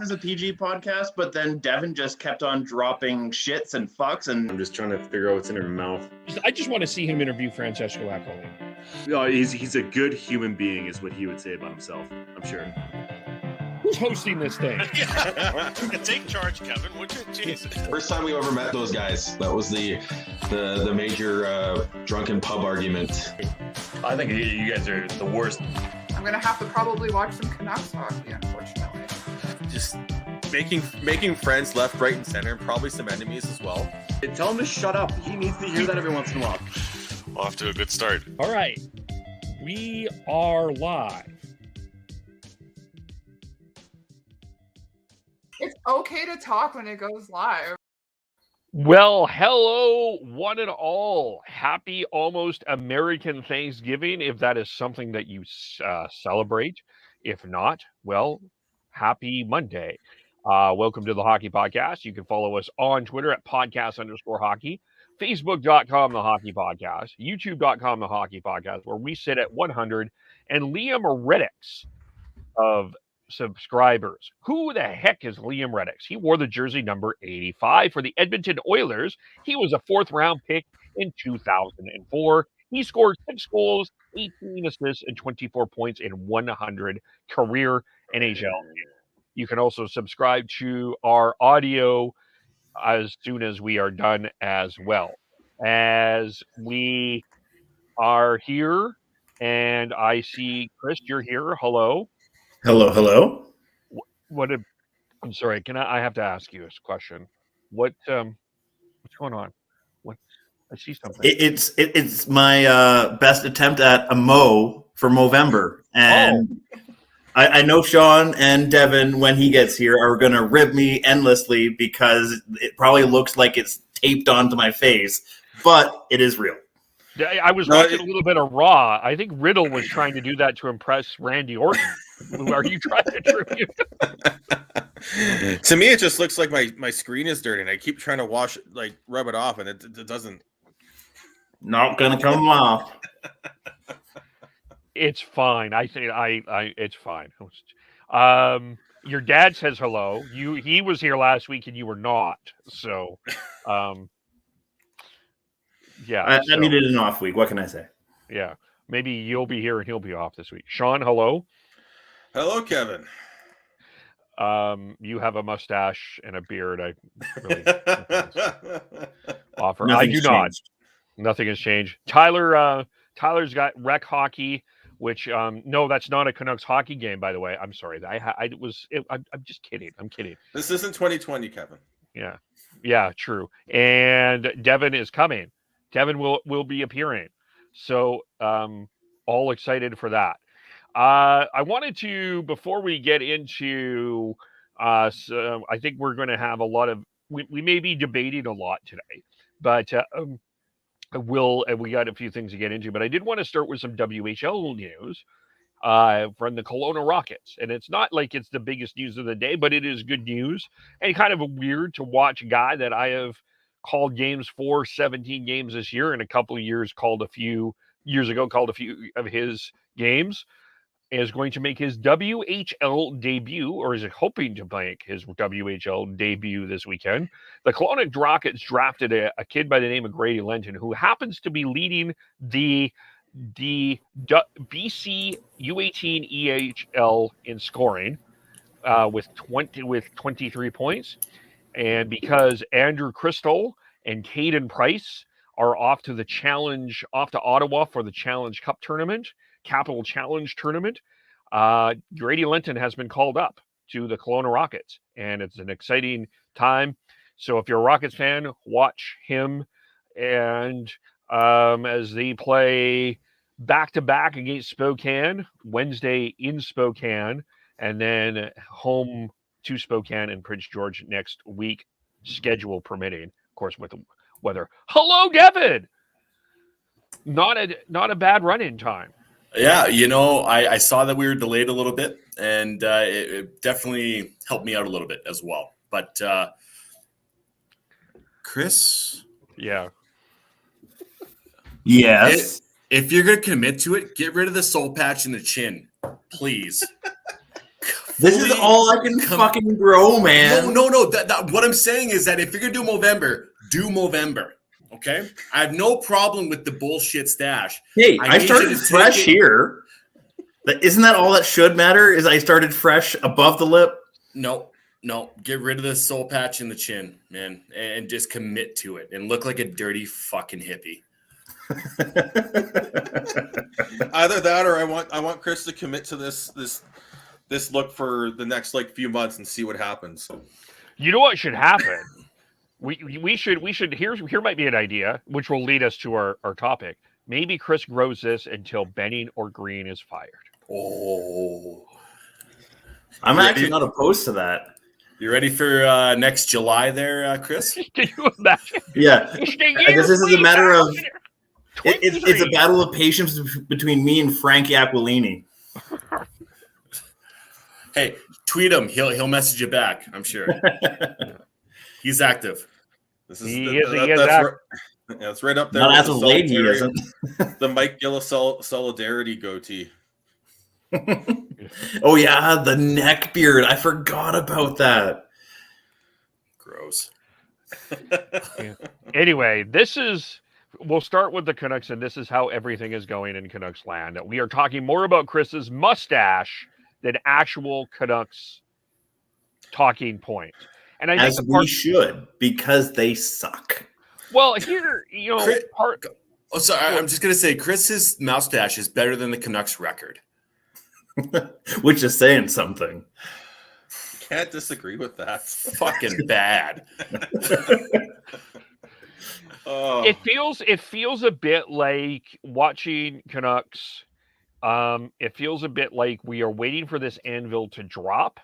is a PG podcast, but then Devin just kept on dropping shits and fucks, and I'm just trying to figure out what's in her mouth. I just want to see him interview Francesco Accoli. He's a good human being, is what he would say about himself, I'm sure. Who's hosting this thing? Take charge, Kevin, would you? Jesus. First time we ever met those guys. That was the major drunken pub argument. I think you guys are the worst. I'm gonna have to probably watch some Canucks hockey, unfortunately. Just making friends left, right, and center, and probably some enemies as well. Tell him to shut up. He needs to hear that every once in a while. Off to a good start. All right. We are live. It's okay to talk when it goes live. Well, hello, one and all. Happy almost American Thanksgiving, if that is something that you celebrate. If not, well, happy Monday. Welcome to the Hockey Podcast. You can follow us on Twitter at podcast_hockey, Facebook.com, The Hockey Podcast, YouTube.com, The Hockey Podcast, where we sit at 100, and Liam Reddix of subscribers. Who the heck is Liam Reddix? He wore the jersey number 85 for the Edmonton Oilers. He was a fourth-round pick in 2004. He scored 6 goals, 18 assists, and 24 points in 100 career NHL games. You can also subscribe to our audio as soon as we are done as well. As we are here, and I see Chris, you're here. Hello. Hello. I'm sorry. I have to ask you this question. What's going on? I see something. It's my best attempt at a Mo for Movember, and I know Sean and Devin, when he gets here, are going to rib me endlessly because it probably looks like it's taped onto my face, but it is real. I was watching a little bit of Raw. I think Riddle was trying to do that to impress Randy Orton. Are you trying to tribute? To me, it just looks like my screen is dirty, and I keep trying to rub it off, and it doesn't. Not gonna come off. It's fine. I think it's fine. Your dad says hello. He was here last week and you were not. So, yeah. I needed an off week. What can I say? Yeah. Maybe you'll be here and he'll be off this week. Sean, hello. Hello, Kevin. You have a mustache and a beard. I really offer. Nothing's I do not. changed. Nothing has changed. Tyler's got rec hockey, which no, that's not a Canucks hockey game, by the way. I'm sorry. I'm just kidding. I'm kidding. This isn't 2020, Kevin. Yeah, true. And Devin is coming. Devin will be appearing. So all excited for that. I wanted to, before we get into I think we're going to have a lot of we may be debating a lot today, but we got a few things to get into, but I did want to start with some WHL news from the Kelowna Rockets. And it's not like it's the biggest news of the day, but it is good news and kind of weird to watch a guy that I have called games for 17 games this year, and a couple of years called a few of his games, is going to make his WHL debut, or is hoping to make his WHL debut this weekend. The Kelowna Rockets drafted a kid by the name of Grady Lenton, who happens to be leading the BC U18 EHL in scoring with 23 points. And because Andrew Crystal and Caden Price are off to Ottawa for the Challenge Cup tournament, Capital Challenge tournament, Grady Lenton has been called up to the Kelowna Rockets, and it's an exciting time. So if you're a Rockets fan, watch him. And as they play back-to-back against Spokane, Wednesday in Spokane, and then home to Spokane and Prince George next week, schedule permitting, of course, with the weather. Hello, Devin! Not a bad run-in time. Yeah, I saw that we were delayed a little bit, and it definitely helped me out a little bit as well. But Chris? Yeah. Yes. If you're going to commit to it, get rid of the soul patch and the chin, please. This is all I can fucking grow, man. No. What I'm saying is that if you're gonna do Movember, do Movember. Okay, I have no problem with the bullshit stash. Hey, I need you started to fresh take it- here. Isn't that all that should matter? Is I started fresh above the lip? No. Get rid of the soul patch in the chin, man, and just commit to it and look like a dirty fucking hippie. Either that, or I want Chris to commit to this look for the next few months and see what happens. You know what should happen? We should here might be an idea, which will lead us to our topic. Maybe Chris grows this until Benning or Green is fired. Oh, I'm actually not opposed to that. You ready for next July there, Chris? Can you imagine? Yeah. I guess this is a matter of it's a battle of patience between me and Frankie Aquilini. Hey, tweet him. He'll message you back, I'm sure. He's active. This is He is active. It's right up there. Not with as the a lady, he solitary- isn't. The Mike Gillis solidarity goatee. Oh yeah, the neck beard. I forgot about that. Gross. Anyway, we'll start with the Canucks, and this is how everything is going in Canucks land. We are talking more about Chris's mustache than actual Canucks talking points. And I think we should, because they suck. Well, here, Oh, sorry. I'm just gonna say, Chris's mustache is better than the Canucks record. Which is saying something. Can't disagree with that. Fucking bad. Oh. It feels a bit like watching Canucks. It feels a bit like we are waiting for this anvil to drop.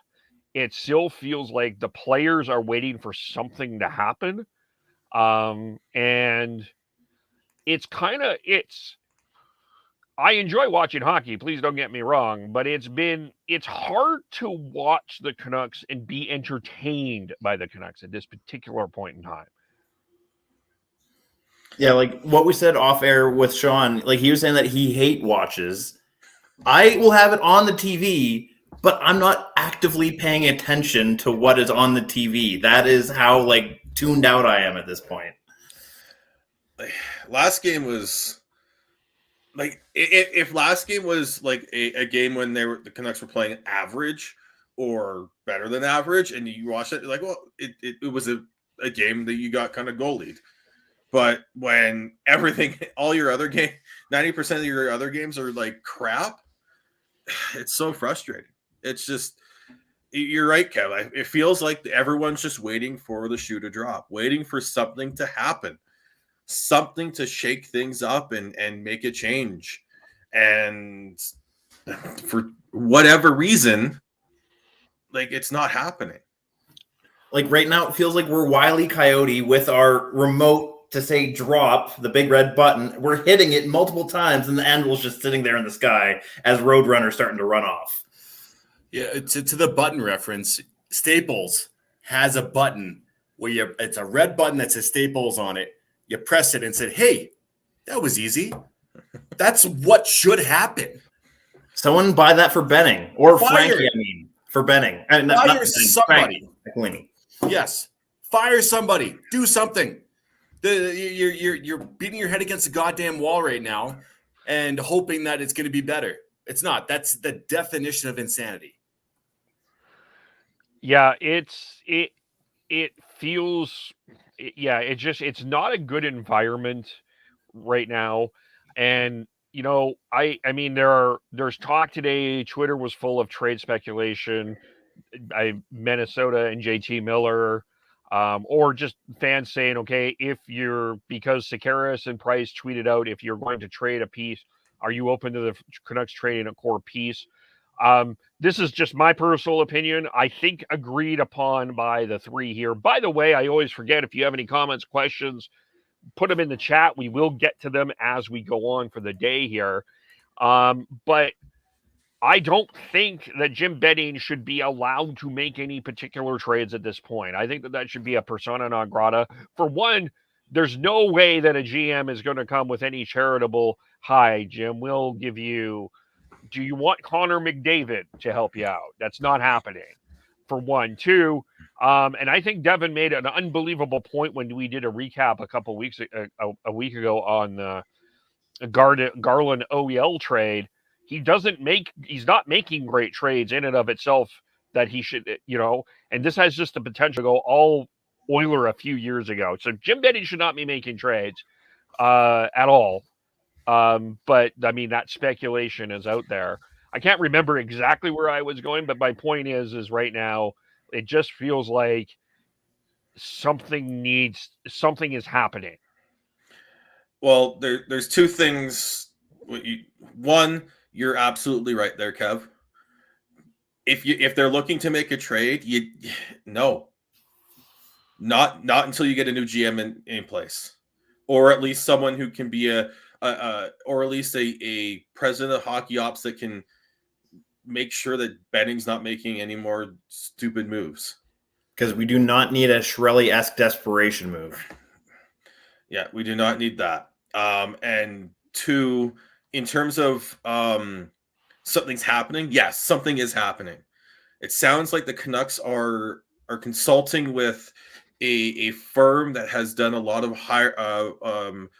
It still feels like the players are waiting for something to happen. And I enjoy watching hockey, please don't get me wrong, but it's hard to watch the Canucks and be entertained by the Canucks at this particular point in time. Yeah, like what we said off air with Sean, like he was saying that he hate watches. I will have it on the TV, but I'm not actively paying attention to what is on the TV. That is how tuned out I am at this point. Last game was if last game was a game when the Canucks were playing average or better than average, and you watch it, it was a game that you got kind of goalied. But when all your other 90% of your other games are crap, it's so frustrating. It's just, you're right, Kev. It feels like everyone's just waiting for the shoe to drop, waiting for something to happen, something to shake things up and make a change. And for whatever reason, it's not happening. Right now, it feels like we're Wile E. Coyote with our remote to say drop, the big red button. We're hitting it multiple times, and the anvil's just sitting there in the sky as Roadrunner's starting to run off. Yeah, to the button reference, Staples has a button where it's a red button that says Staples on it. You press it and said, hey, that was easy. That's what should happen. Someone buy that for Benning. Or Fire. Frankie, for Benning. Fire somebody. Frankie. Yes. Fire somebody. Do something. You're beating your head against the goddamn wall right now and hoping that it's going to be better. It's not. That's the definition of insanity. Yeah, it feels, it's not a good environment right now. And, there's talk today. Twitter was full of trade speculation. Minnesota and JT Miller, or just fans saying, okay, because Sakaris and Price tweeted out, if you're going to trade a piece, are you open to the Canucks trading a core piece? This is just my personal opinion. I think agreed upon by the three here. By the way, I always forget, if you have any comments, questions, put them in the chat. We will get to them as we go on for the day here. But I don't think that Jim Benning should be allowed to make any particular trades at this point. I think that should be a persona non grata. For one, there's no way that a GM is going to come with any charitable, hi, Jim, we'll give you do you want Connor McDavid to help you out? That's not happening, for one. Two, and I think Devin made an unbelievable point when we did a recap a week ago on the Garland OEL trade. He's not making great trades in and of itself that he should, and this has just the potential to go all Oiler a few years ago. So Jim Benning should not be making trades at all. But I mean, that speculation is out there. I can't remember exactly where I was going, but my point is right now, it just feels like something is happening. Well, there's two things. One, you're absolutely right there, Kev. If they're looking to make a trade, not until you get a new GM in place, or at least someone who can be or at least a president of hockey ops that can make sure that Benning's not making any more stupid moves. Because we do not need a Shirelli-esque desperation move. Yeah, we do not need that. And two, in terms of something's happening, yes, something is happening. It sounds like the Canucks are consulting with a firm that has done a lot of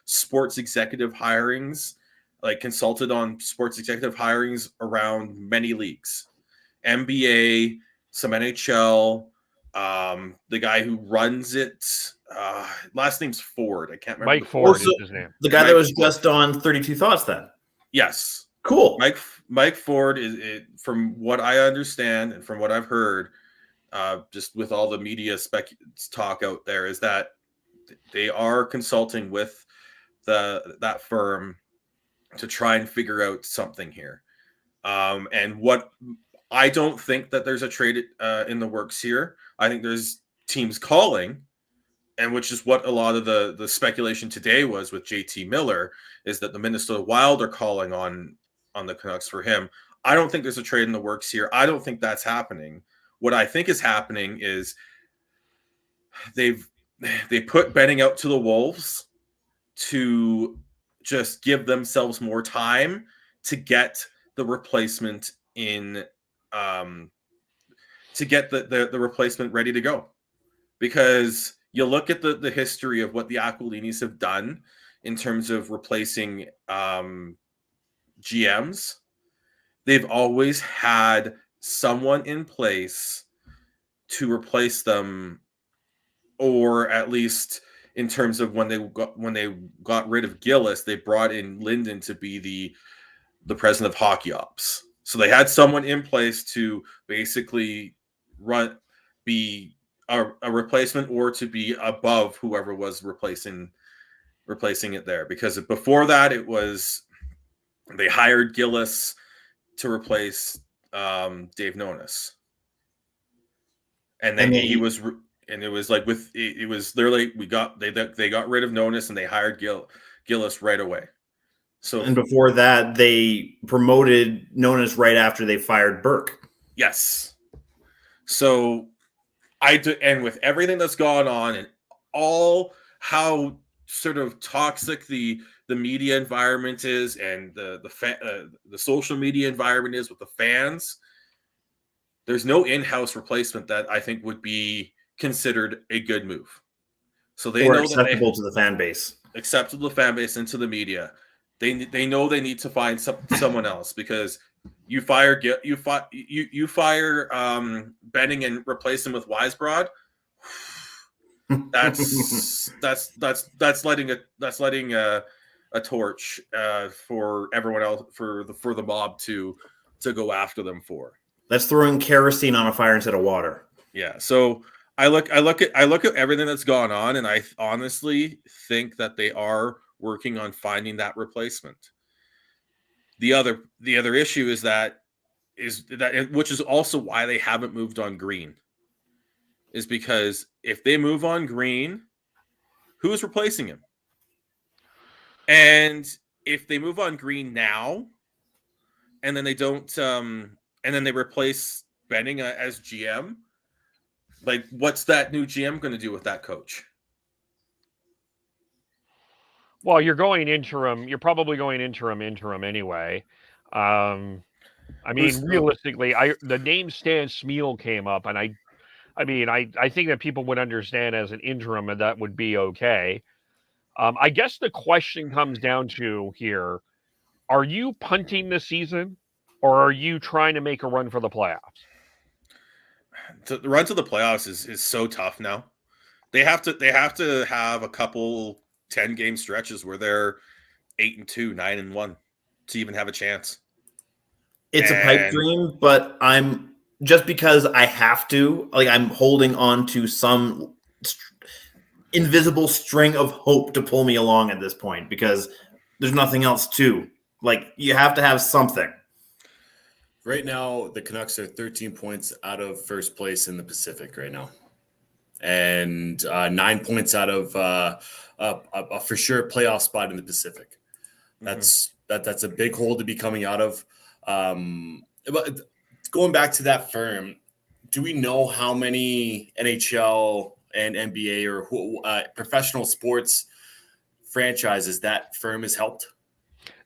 sports executive hirings, like consulted on sports executive hirings around many leagues, NBA, some NHL. The guy who runs it, last name's Ford. I can't remember. Mike Ford is his name. The guy that was just on 32 Thoughts then. Yes. Cool. Mike Ford is, from what I understand and from what I've heard, just with all the media talk out there, is that they are consulting with that firm to try and figure out something here. And what I don't think that there's a trade in the works here. I think there's teams calling, and which is what a lot of the speculation today was with JT Miller, is that the Minnesota Wild are calling on the Canucks for him. I don't think there's a trade in the works here. I don't think that's happening. What I think is happening is they put Benning out to the Wolves to just give themselves more time to get the replacement in, to get the replacement ready to go. Because you look at the history of what the Aquilinis have done in terms of replacing GMs. They've always had someone in place to replace them, or at least in terms of when they got rid of Gillis, they brought in Linden to be the president of hockey ops. So they had someone in place to basically be a replacement, or to be above whoever was replacing it there. Because before that, it was they hired Gillis to replace Dave Nonis, and then he was, and it was like it was literally they got rid of Nonis and they hired Gillis right away. So, and before that, they promoted Nonis right after they fired Burke. Yes. So and with everything that's gone on and all how sort of toxic the media environment is, and the social media environment is with the fans, there's no in-house replacement that I think would be considered a good move. So they know acceptable to the fan base, acceptable to the fan base and to the media. They know they need to find someone else, because you fire Benning and replace him with Weisbrod. That's lighting a torch for everyone else, for the mob to go after them for. That's throwing kerosene on a fire instead of water. Yeah. So I look at everything that's gone on, and I honestly think that they are working on finding that replacement. The other issue is that which is also why they haven't moved on Green, is because if they move on Green, who's replacing him? And if they move on Green now, and then they don't, and then they replace Benning as GM, like, what's that new GM going to do with that coach? Well, you're going interim. You're probably going interim anyway. I mean, realistically, the name Stan Smeal came up, and I think that people would understand as an interim, and that would be okay. I guess the question comes down to here: are you punting the season, or are you trying to make a run for the playoffs? The run to the playoffs is so tough now. They have to have a couple 10-game stretches where they're 8-2, 9-1 to even have a chance. It's a pipe dream, but I'm just because I have to, like, I'm holding on to some invisible string of hope to pull me along at this point because there's nothing else to. Like, you have to have something. Right now, the Canucks are 13 points out of first place in the Pacific right now, and 9 points out of a for sure playoff spot in the Pacific. That's a big hole to be coming out of. But going back to that firm, do we know how many NHL and NBA or professional sports franchises that firm has helped?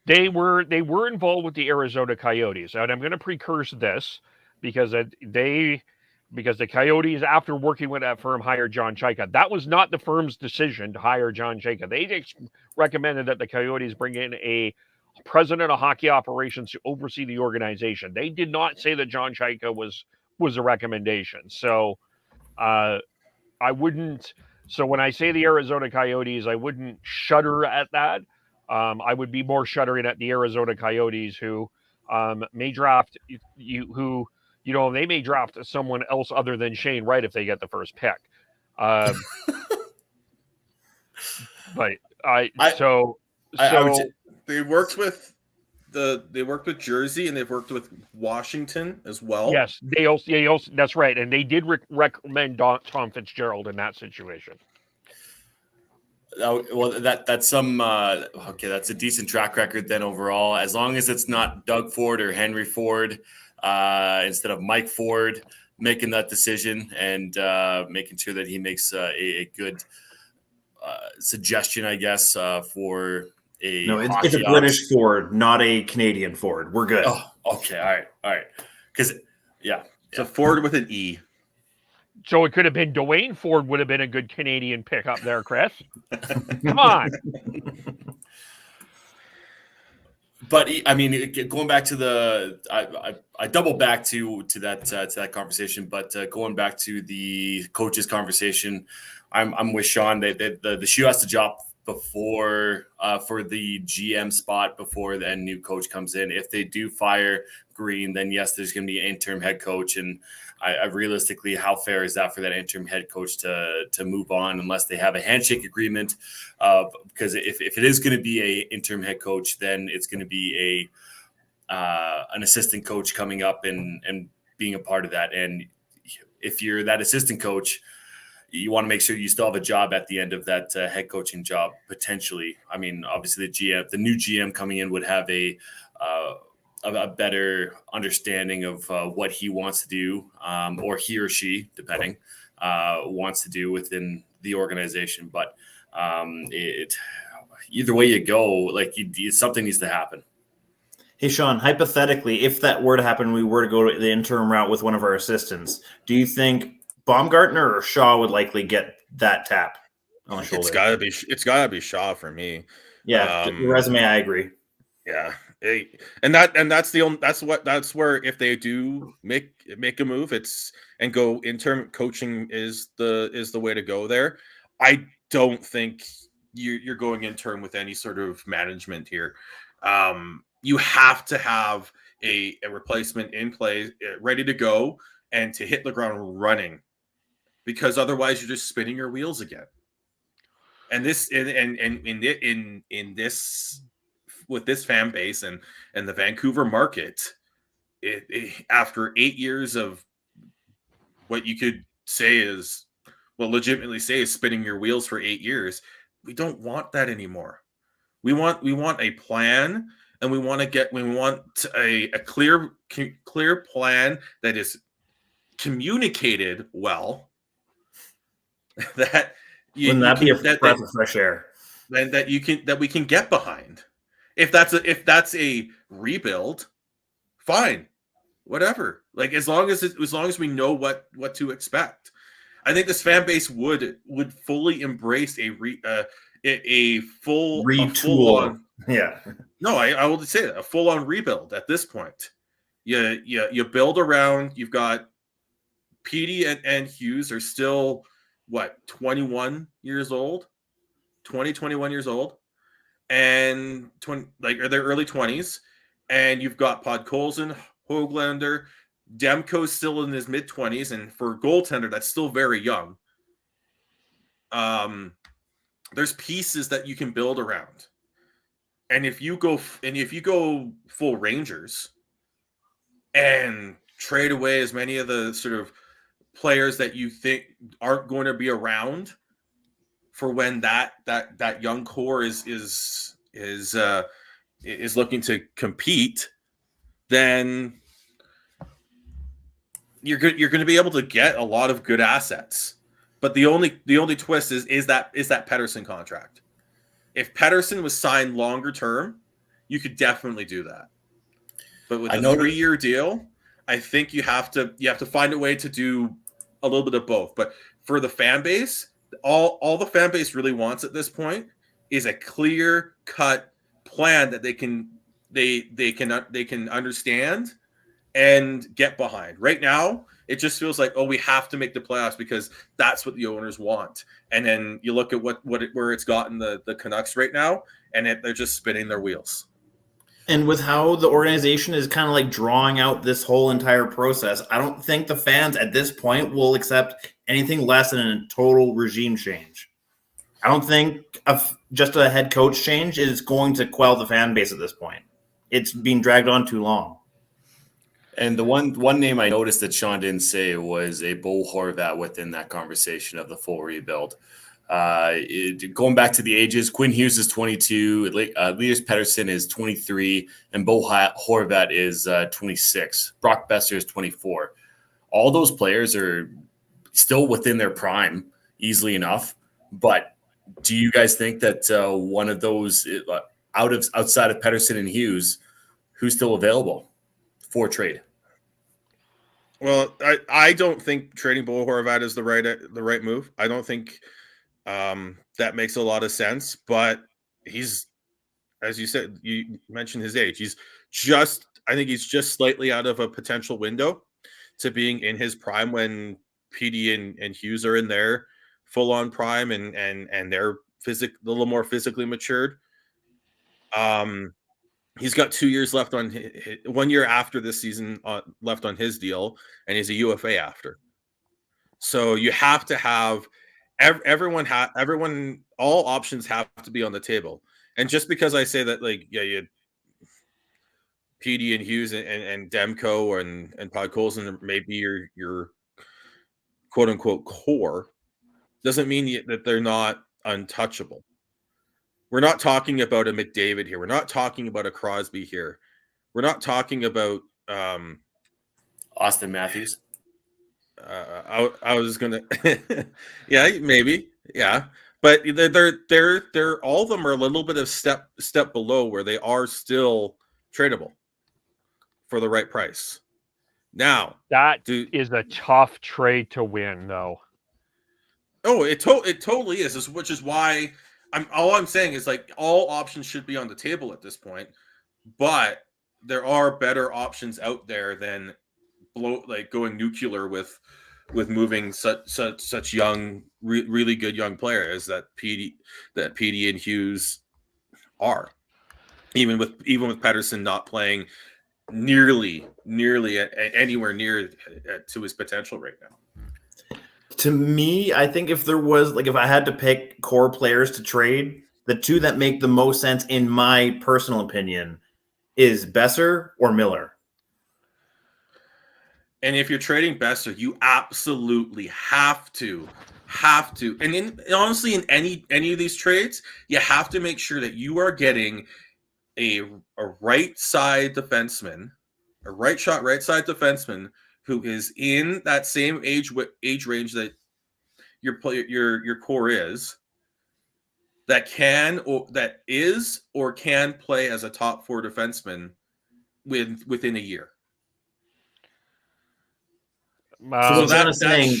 They were involved with the Arizona Coyotes, and I'm going to precurse this because the Coyotes, after working with that firm, hired John Chayka. That was not the firm's decision to hire John Chayka. They recommended that the Coyotes bring in a president of hockey operations to oversee the organization. They did not say that John Chayka was a recommendation. So I wouldn't. So when I say the Arizona Coyotes, I wouldn't shudder at that. I would be more shuddering at the Arizona Coyotes, who may draft they may draft someone else other than Shane Wright if they get the first pick. But they worked with Jersey and they've worked with Washington as well. Yes, they also that's right, and they did recommend Tom Fitzgerald in that situation. Well, that's some okay. That's a decent track record then overall. As long as it's not Doug Ford or Henry Ford instead of Mike Ford making that decision and making sure that he makes a good suggestion, I guess, for a. No, it's a British Ford, not a Canadian Ford. We're good. Oh, okay, all right. Because it's a Ford with an E. So it could have been Dwayne Ford would have been a good Canadian pickup there, Chris. Come on. But I mean, going back to I double back to that conversation. But going back to the coaches conversation, I'm with Sean. The shoe has to drop before for the GM spot before the new coach comes in. If they do fire Green, then yes, there's going to be an interim head coach. And I realistically, how fair is that for that interim head coach to move on unless they have a handshake agreement? Because if it is going to be a interim head coach, then it's going to be an assistant coach coming up and being a part of that. And if you're that assistant coach, you want to make sure you still have a job at the end of that head coaching job, potentially. I mean, obviously the new GM coming in would have a better understanding of what he wants to do, or he or she, depending, wants to do within the organization. But either way you go, like something needs to happen. Hey, Sean, hypothetically, if that were to happen, we were to go to the interim route with one of our assistants, do you think Baumgartner or Shaw would likely get that tap on the shoulder? It's gotta be Shaw for me. Yeah, the resume, I agree. Yeah. That's where if they do make a move, and go interim coaching is the way to go there. I don't think you're going interim with any sort of management here. You have to have a replacement in place, ready to go and to hit the ground running, because otherwise you're just spinning your wheels again. And this in this with this fan base and the Vancouver market, after 8 years of what you could say is, legitimately say is spinning your wheels for 8 years, we don't want that anymore. We want a plan, and we want a clear plan that is communicated well. That wouldn't that be a breath of fresh air? That we can get behind. If that's a rebuild, fine, whatever. Like as long as we know what to expect, I think this fan base would fully embrace a full Retool. on. Yeah. No, I will say that a full on rebuild at this point. You build around. You've got Petey and Hughes are still 21 years old, 21 years old, and are their early 20s, and you've got Podkolzin, Höglander, Demko's still in his mid 20s, and for a goaltender that's still very young. There's pieces that you can build around, and if you go full Rangers and trade away as many of the sort of players that you think aren't going to be around for when that young core is looking to compete, then you're going to be able to get a lot of good assets. But the only twist is that Pettersson contract. If Pettersson was signed longer term, you could definitely do that. But with a 3-year deal, I think you have to find a way to do a little bit of both. But for the fan base, all the fan base really wants at this point is a clear cut plan that they can understand and get behind. Right now, it just feels like, we have to make the playoffs because that's what the owners want. And then you look at where it's gotten the Canucks right now, and they're just spinning their wheels. And with how the organization is kind of like drawing out this whole entire process, I don't think the fans at this point will accept anything less than a total regime change. I don't think just a head coach change is going to quell the fan base at this point. It's being dragged on too long. And the one name I noticed that Sean didn't say was a Bo Horvat within that conversation of the full rebuild. Going back to the ages, Quinn Hughes is 22, Elias Pettersson is 23, and Bo Horvat is 26. Brock Besser is 24. All those players are still within their prime, easily enough. But do you guys think that one of those outside of Pettersson and Hughes, who's still available for trade? Well, I don't think trading Bo Horvat is the right move. I don't think that makes a lot of sense, but he's, as you said, you mentioned his age. I think he's just slightly out of a potential window to being in his prime when PD and Hughes are in their full on prime and they're a little more physically matured. He's got 2 years left on 1 year after this season left on his deal, and he's a UFA after. So you have to have everyone, all options have to be on the table. And just because I say that, you PD and Hughes and Demko and Podkolzin maybe your quote unquote core, doesn't mean that they're not untouchable. We're not talking about a McDavid here. We're not talking about a Crosby here. We're not talking about Austin Matthews. I was gonna, yeah, maybe, yeah, but they're all of them are a little bit of step below where they are still tradable for the right price. Now that is a tough trade to win, though. Oh, it totally is, which is why I'm saying is all options should be on the table at this point, but there are better options out there than going nuclear with moving such young, really good young players that PD and Hughes are, even with Pettersson not playing nearly anywhere near to his potential right now. To me, I think if there was if I had to pick core players to trade, the two that make the most sense in my personal opinion is Besser or Miller. And if you're trading Besser, you absolutely have to. And honestly, in any of these trades, you have to make sure that you are getting a right side defenseman, a right side defenseman who is in that same age range that your core is, that can or can play as a top 4 defenseman within a year. So what Sean is saying.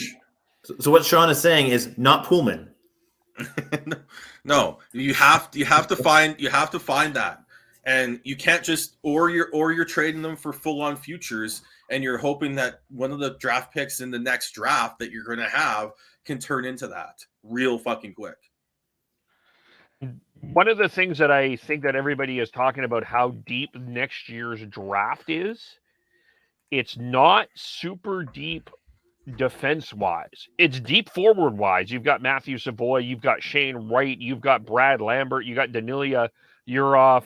So what Sean is saying is not Pullman. No, you have to find that, and you can't just or you're trading them for full on futures, and you're hoping that one of the draft picks in the next draft that you're going to have can turn into that real fucking quick. One of the things that I think that everybody is talking about how deep next year's draft is, it's not super deep defense-wise. It's deep forward-wise. You've got Matthew Savoy, you've got Shane Wright, you've got Brad Lambert, you got Danilia Urov,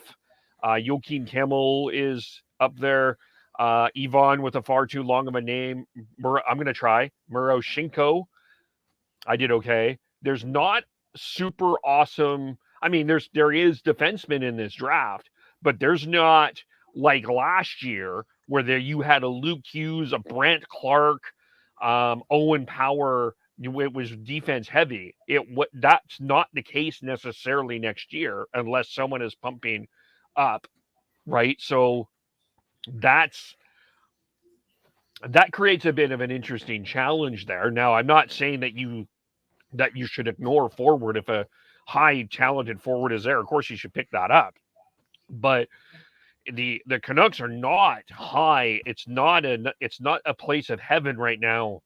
Joakim Kemmel is up there, Ivan with a far too long of a name. I'm going to try. Muroshenko. I did okay. There's not super awesome. I mean, there is defensemen in this draft, but there's not like last year where you had a Luke Hughes, a Brant Clark, Owen Power. It was defense heavy. That's not the case necessarily next year unless someone is pumping up, right? So that creates a bit of an interesting challenge there. Now, I'm not saying that you should ignore forward. If a high talented forward is there, of course you should pick that up. But the Canucks are not high. It's not a place of heaven right now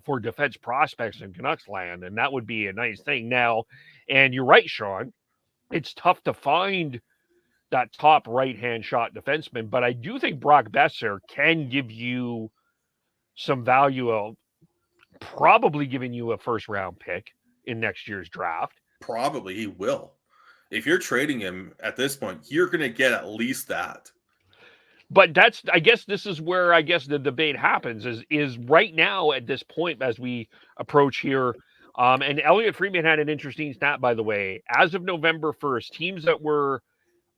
for defense prospects in Canucks land, and that would be a nice thing now. And you're right, Sean. It's tough to find that top right-hand shot defenseman, but I do think Brock Besser can give you some value of probably giving you a first-round pick in next year's draft. Probably he will. If you're trading him at this point, you're going to get at least that. But I guess this is where the debate happens is right now at this point as we approach here. And Elliot Friedman had an interesting stat, by the way. As of November 1st, teams that were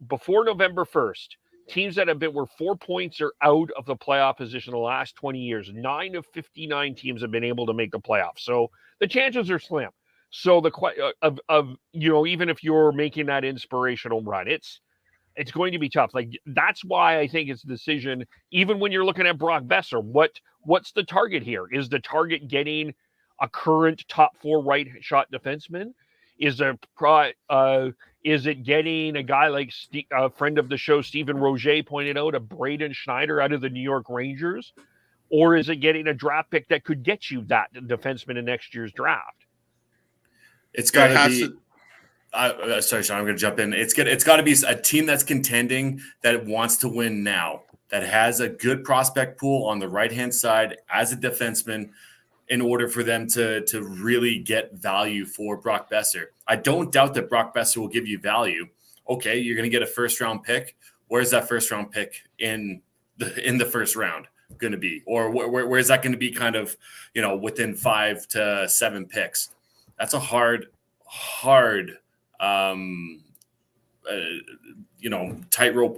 before November 1st, teams that were 4 points or out of the playoff position the last 20 years, 9 of 59 teams have been able to make the playoffs. So the chances are slim. So even if you're making that inspirational run, it's going to be tough. Like, that's why I think it's a decision, even when you're looking at Brock Besser, what's the target here? Is the target getting a current top 4 right shot defenseman? Is it getting a guy like a friend of the show, Stephen Roger, pointed out, a Braden Schneider out of the New York Rangers? Or is it getting a draft pick that could get you that defenseman in next year's draft? It's got to be. Sorry, Sean, I'm going to jump in. It's got to be a team that's contending, that wants to win now, that has a good prospect pool on the right-hand side as a defenseman in order for them to really get value for Brock Besser. I don't doubt that Brock Besser will give you value. Okay, you're going to get a first-round pick. Where's that first-round pick in the first round going to be? Or where is that going to be kind of, within 5 to 7 picks? That's a hard tightrope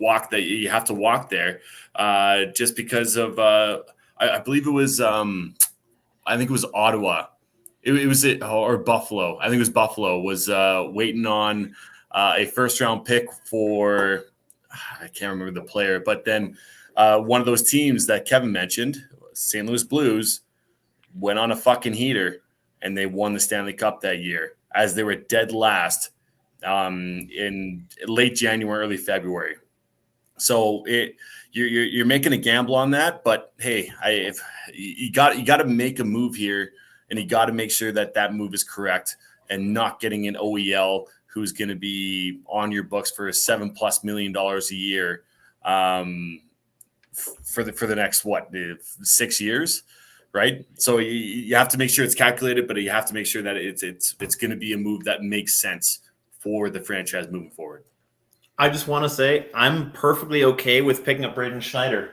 walk that you have to walk there, just because of I believe it was I think it was Ottawa, or Buffalo. I think it was Buffalo was waiting on a first round pick for, I can't remember the player, but then one of those teams that Kevin mentioned, St. Louis Blues, went on a fucking heater and they won the Stanley Cup that year, as they were dead last in late January, early February. So you're making a gamble on that, but hey, you got to make a move here, and you got to make sure that move is correct, and not getting an OEL who's going to be on your books for $7+ million a year for the next 6 years. Right. So you have to make sure it's calculated, but you have to make sure that it's going to be a move that makes sense for the franchise moving forward. I just want to say I'm perfectly okay with picking up Braden Schneider.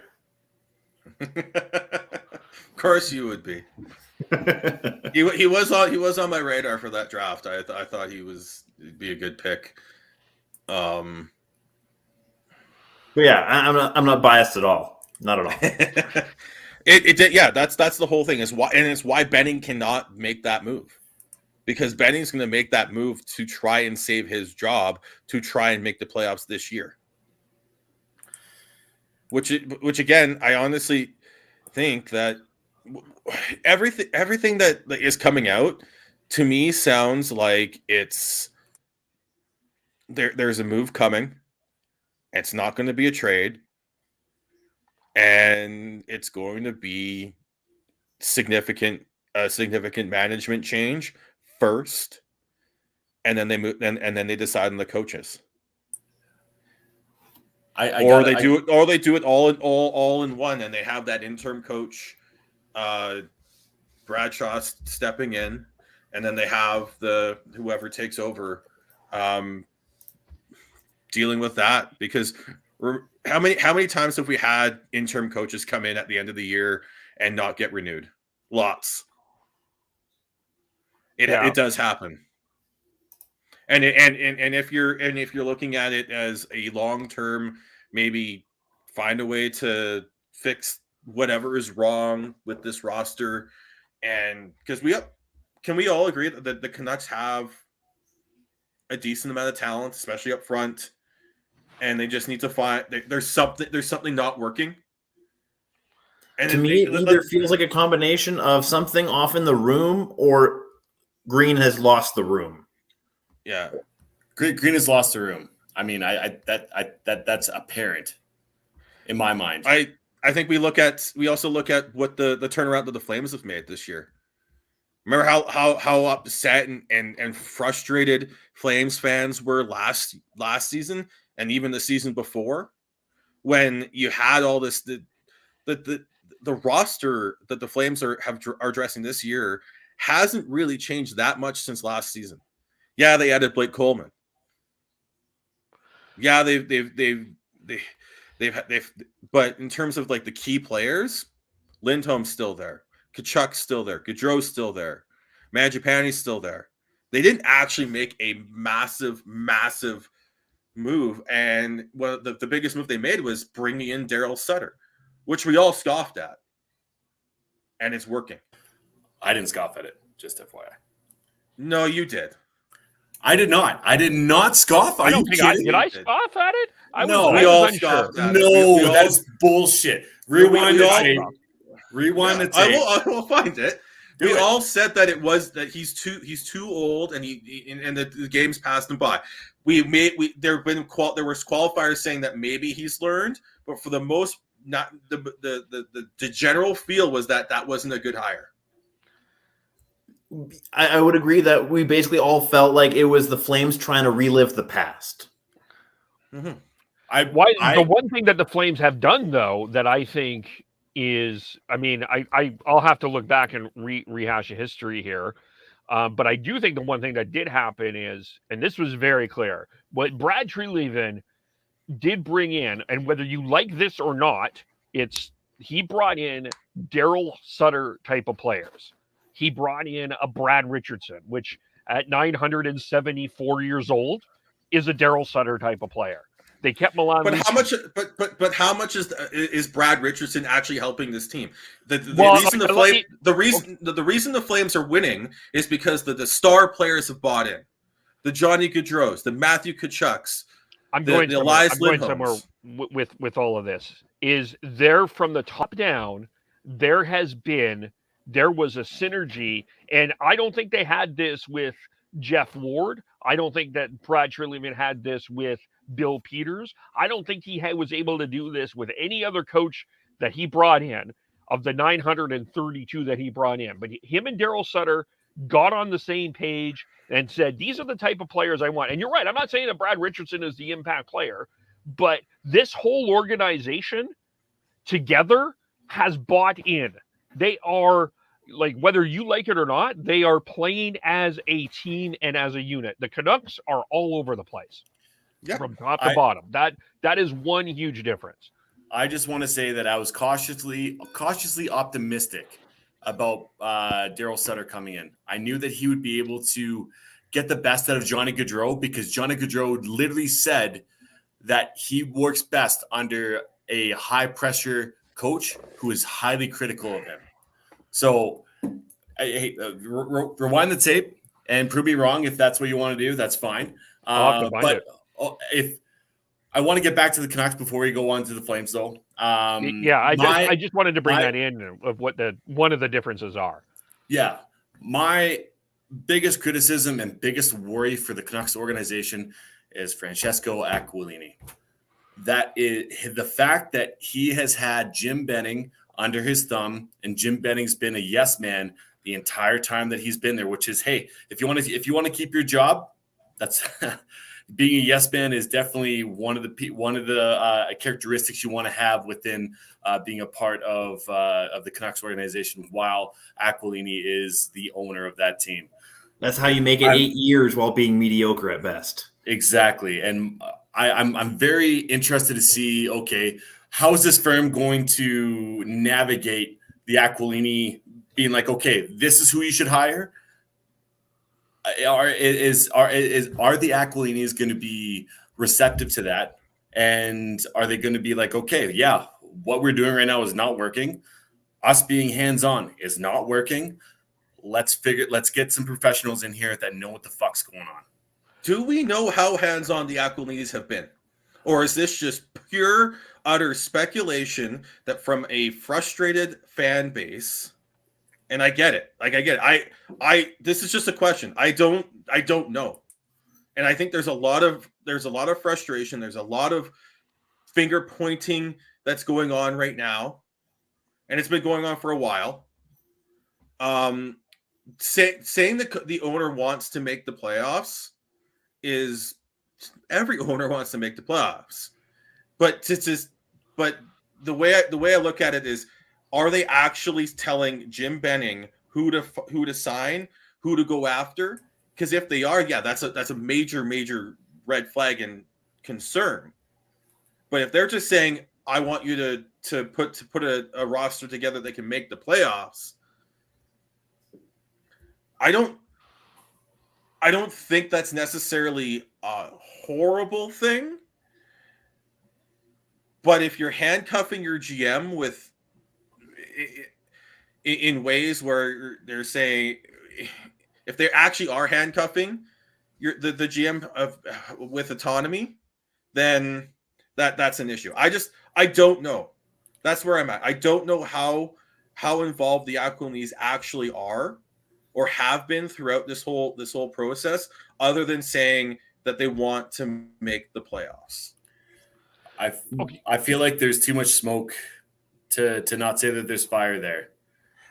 Of course you would be. he was on my radar for that draft. I thought he'd be a good pick. But yeah, I'm not biased at all. Not at all. That's the whole thing, is why Benning cannot make that move, because Benning's going to make that move to try and save his job, to try and make the playoffs this year. Which again, I honestly think that everything that is coming out to me sounds like it's there's a move coming. It's not going to be a trade, and it's going to be significant management change first, and then they move, and then they decide on the coaches. They do it all in one, and they have that interim coach, Bradshaw, stepping in, and then they have the whoever takes over, dealing with that. Because how many times have we had interim coaches come in at the end of the year and not get renewed? Lots. It does happen. And if you're looking at it as a long-term, maybe find a way to fix whatever is wrong with this roster, and because can we all agree that the Canucks have a decent amount of talent, especially up front, and they just need to find there's something not working. And to me, it either feels like a combination of something off in the room or Green has lost the room. Yeah, Green has lost the room. I mean, that's apparent in my mind. I think we also look at what the turnaround that the Flames have made this year. Remember how upset and frustrated Flames fans were last season and even the season before, when you had all this the roster that the Flames are addressing this year hasn't really changed that much since last season. Yeah, they added Blake Coleman. Yeah, they've but in terms of like the key players, Lindholm's still there, Tkachuk's still there, Gaudreau's still there, Mangiapane's still there. They didn't actually make a massive move, and the biggest move they made was bringing in Daryl Sutter, which we all scoffed at, and it's working. I didn't scoff at it, just FYI. No, you did. I did not. I did not scoff. I don't think did I scoff at it? We all scoffed at it. No, that's bullshit. Rewind the tape. Rewind the tape. I will find it. We all said that it was that he's too old, and the game's passed him by. There was qualifiers saying that maybe he's learned, but for the most, not the general feel was that wasn't a good hire. I would agree that we basically all felt like it was the Flames trying to relive the past. Mm-hmm. The one thing that the Flames have done, though, that I think is, I mean, I'll have to look back and rehash a history here, but I do think the one thing that did happen is, and this was very clear, what Brad Treliving did bring in, and whether you like this or not, he brought in Daryl Sutter type of players. He brought in a Brad Richardson, which at 974 years old is a Daryl Sutter type of player. They kept Milan. But how much? But how much is Brad Richardson actually helping this team? The reason the Flames are winning is because the star players have bought in. The Johnny Gaudreaus, the Matthew Tkachuks. I'm going somewhere with all of this. Is there from the top down? There was a synergy, and I don't think they had this with Jeff Ward. I don't think that Brad Treliving had this with Bill Peters. I don't think he was able to do this with any other coach that he brought in of the 932 that he brought in. But him and Daryl Sutter got on the same page and said, these are the type of players I want. And you're right. I'm not saying that Brad Richardson is the impact player, but this whole organization together has bought in. They are, like, whether you like it or not, they are playing as a team and as a unit. The Canucks are all over the place, from top to bottom. That is one huge difference. I just want to say that I was cautiously optimistic about Daryl Sutter coming in. I knew that he would be able to get the best out of Johnny Gaudreau, because Johnny Gaudreau literally said that he works best under a high-pressure coach who is highly critical of him. So, rewind the tape and prove me wrong if that's what you want to do. That's fine. I'll have to find it. If I want to get back to the Canucks before we go on to the Flames, though. I just wanted to bring that in of what one of the differences are. Yeah, my biggest criticism and biggest worry for the Canucks organization is Francesco Aquilini. That is the fact that he has had Jim Benning under his thumb, and Jim Benning's been a yes man the entire time that he's been there. Which is, hey, if you want to keep your job, that's being a yes man is definitely one of the characteristics you want to have within being a part of the Canucks organization. While Aquilini is the owner of that team, that's how you make it 8 years while being mediocre at best. Exactly, and I'm very interested to see, okay, how is this firm going to navigate the Aquilini being like, okay, this is who you should hire? Are the Aquilinis going to be receptive to that? And are they going to be like, okay, yeah, what we're doing right now is not working. Us being hands-on is not working. Let's get some professionals in here that know what the fuck's going on. Do we know how hands-on the Aquilinis have been? Or is this just pure, utter speculation that from a frustrated fan base? And I get it. This is just a question. I don't know. And I think there's a lot of frustration. There's a lot of finger pointing that's going on right now. And it's been going on for a while. Saying that the owner wants to make the playoffs is every owner wants to make the playoffs, but the way I look at it is, are they actually telling Jim Benning who to sign, who to go after? Because if they are, yeah, that's a major red flag and concern. But if they're just saying, I want you to put a roster together that can make the playoffs, I don't think that's necessarily a horrible thing. But if you're handcuffing your GM with in ways where they're saying, if they actually are handcuffing the GM with autonomy, then that's an issue. I don't know. That's where I'm at. I don't know how involved the Aquilinis actually are or have been throughout this whole process, other than saying that they want to make the playoffs. I feel like there's too much smoke to not say that there's fire there.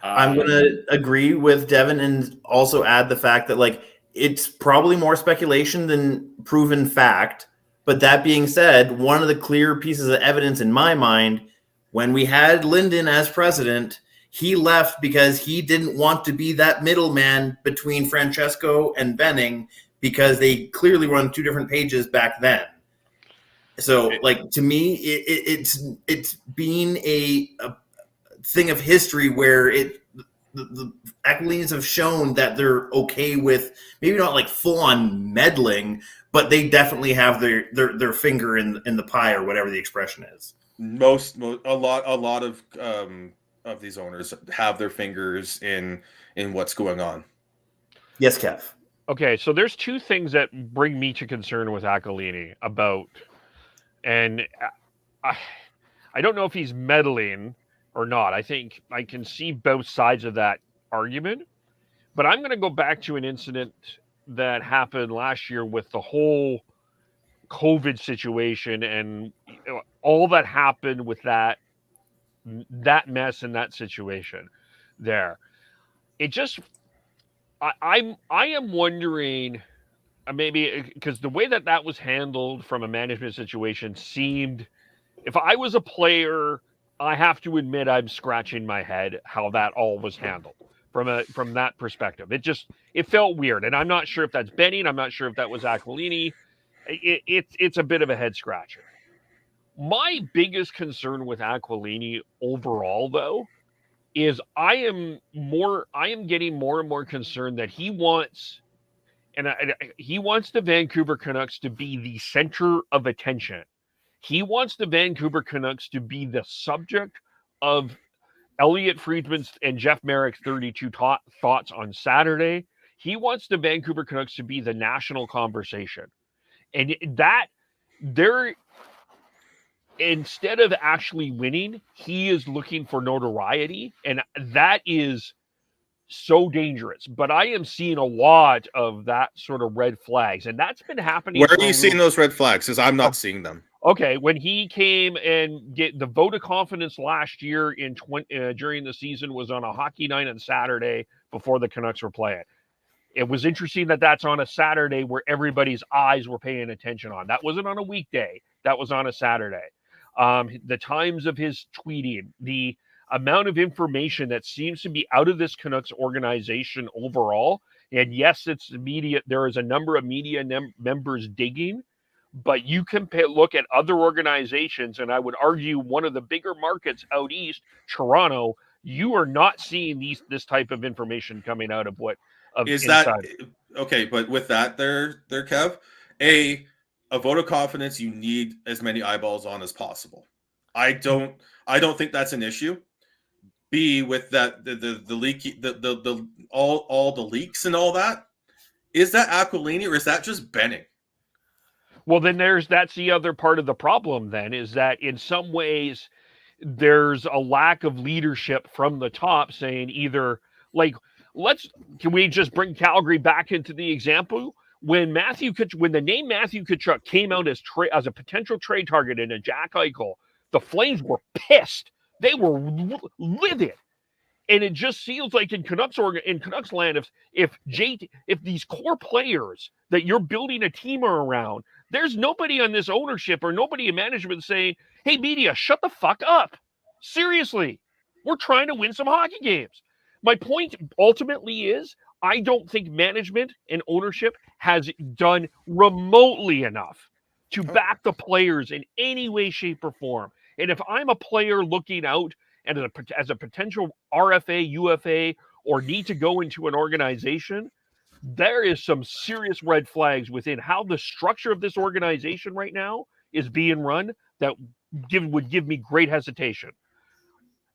I'm going to agree with Devin and also add the fact that, like, it's probably more speculation than proven fact. But that being said, one of the clear pieces of evidence in my mind, when we had Linden as president, he left because he didn't want to be that middleman between Francesco and Benning, because they clearly were on two different pages back then. So, like, to me, it's been a thing of history where the Aquilinis have shown that they're okay with maybe not like full on meddling, but they definitely have their finger in the pie, or whatever the expression is. A lot of these owners have their fingers in what's going on. Yes, Kev. Okay, so there's two things that bring me to concern with Aquilini about, and I don't know if he's meddling or not. I think I can see both sides of that argument, but I'm going to go back to an incident that happened last year with the whole COVID situation and all that happened with that mess and that situation there. It just, I am wondering, maybe because the way that was handled from a management situation seemed, if I was a player, I have to admit I'm scratching my head how that all was handled from that perspective. It felt weird, and I'm not sure if that's Benning. I'm not sure if that was Aquilini. It's a bit of a head scratcher. My biggest concern with Aquilini overall, though, is I am getting more and more concerned that he wants the Vancouver Canucks to be the center of attention. He wants the Vancouver Canucks to be the subject of Elliot Friedman's and Jeff Merrick's 32 thoughts on Saturday. He wants the Vancouver Canucks to be the national conversation. And that instead of actually winning, he is looking for notoriety, and that is so dangerous. But I am seeing a lot of that sort of red flags, and that's been happening. Where are you seeing those red flags? Because I'm not seeing them. Okay, when he came and get the vote of confidence last year during the season was on a hockey night on Saturday before the Canucks were playing. It was interesting that that's on a Saturday where everybody's eyes were paying attention on. That wasn't on a weekday. That was on a Saturday. The times of his tweeting, the amount of information that seems to be out of this Canucks organization overall. And yes, it's media. There is a number of media members digging, but you can look at other organizations, and I would argue one of the bigger markets out east, Toronto, you are not seeing this type of information coming out of what of is inside. that okay? But with that, there, Kev, a vote of confidence, you need as many eyeballs on as possible. I don't think that's an issue. B, with that the leaky all the leaks and all that, is that Aquilini or is that just Benning? Well, then that's the other part of the problem then, is that in some ways there's a lack of leadership from the top saying either like, can we just bring Calgary back into the example? When the name Matthew Tkachuk came out as a potential trade target in a Jack Eichel, the Flames were pissed. They were livid. And it just feels like in Canucks land, if these core players that you're building a team around, there's nobody on this ownership or nobody in management saying, hey, media, shut the fuck up. Seriously, we're trying to win some hockey games. My point ultimately is I don't think management and ownership has done remotely enough to back the players in any way, shape, or form. And if I'm a player looking out and as a potential RFA, UFA, or need to go into an organization, there is some serious red flags within how the structure of this organization right now is being run that would give me great hesitation.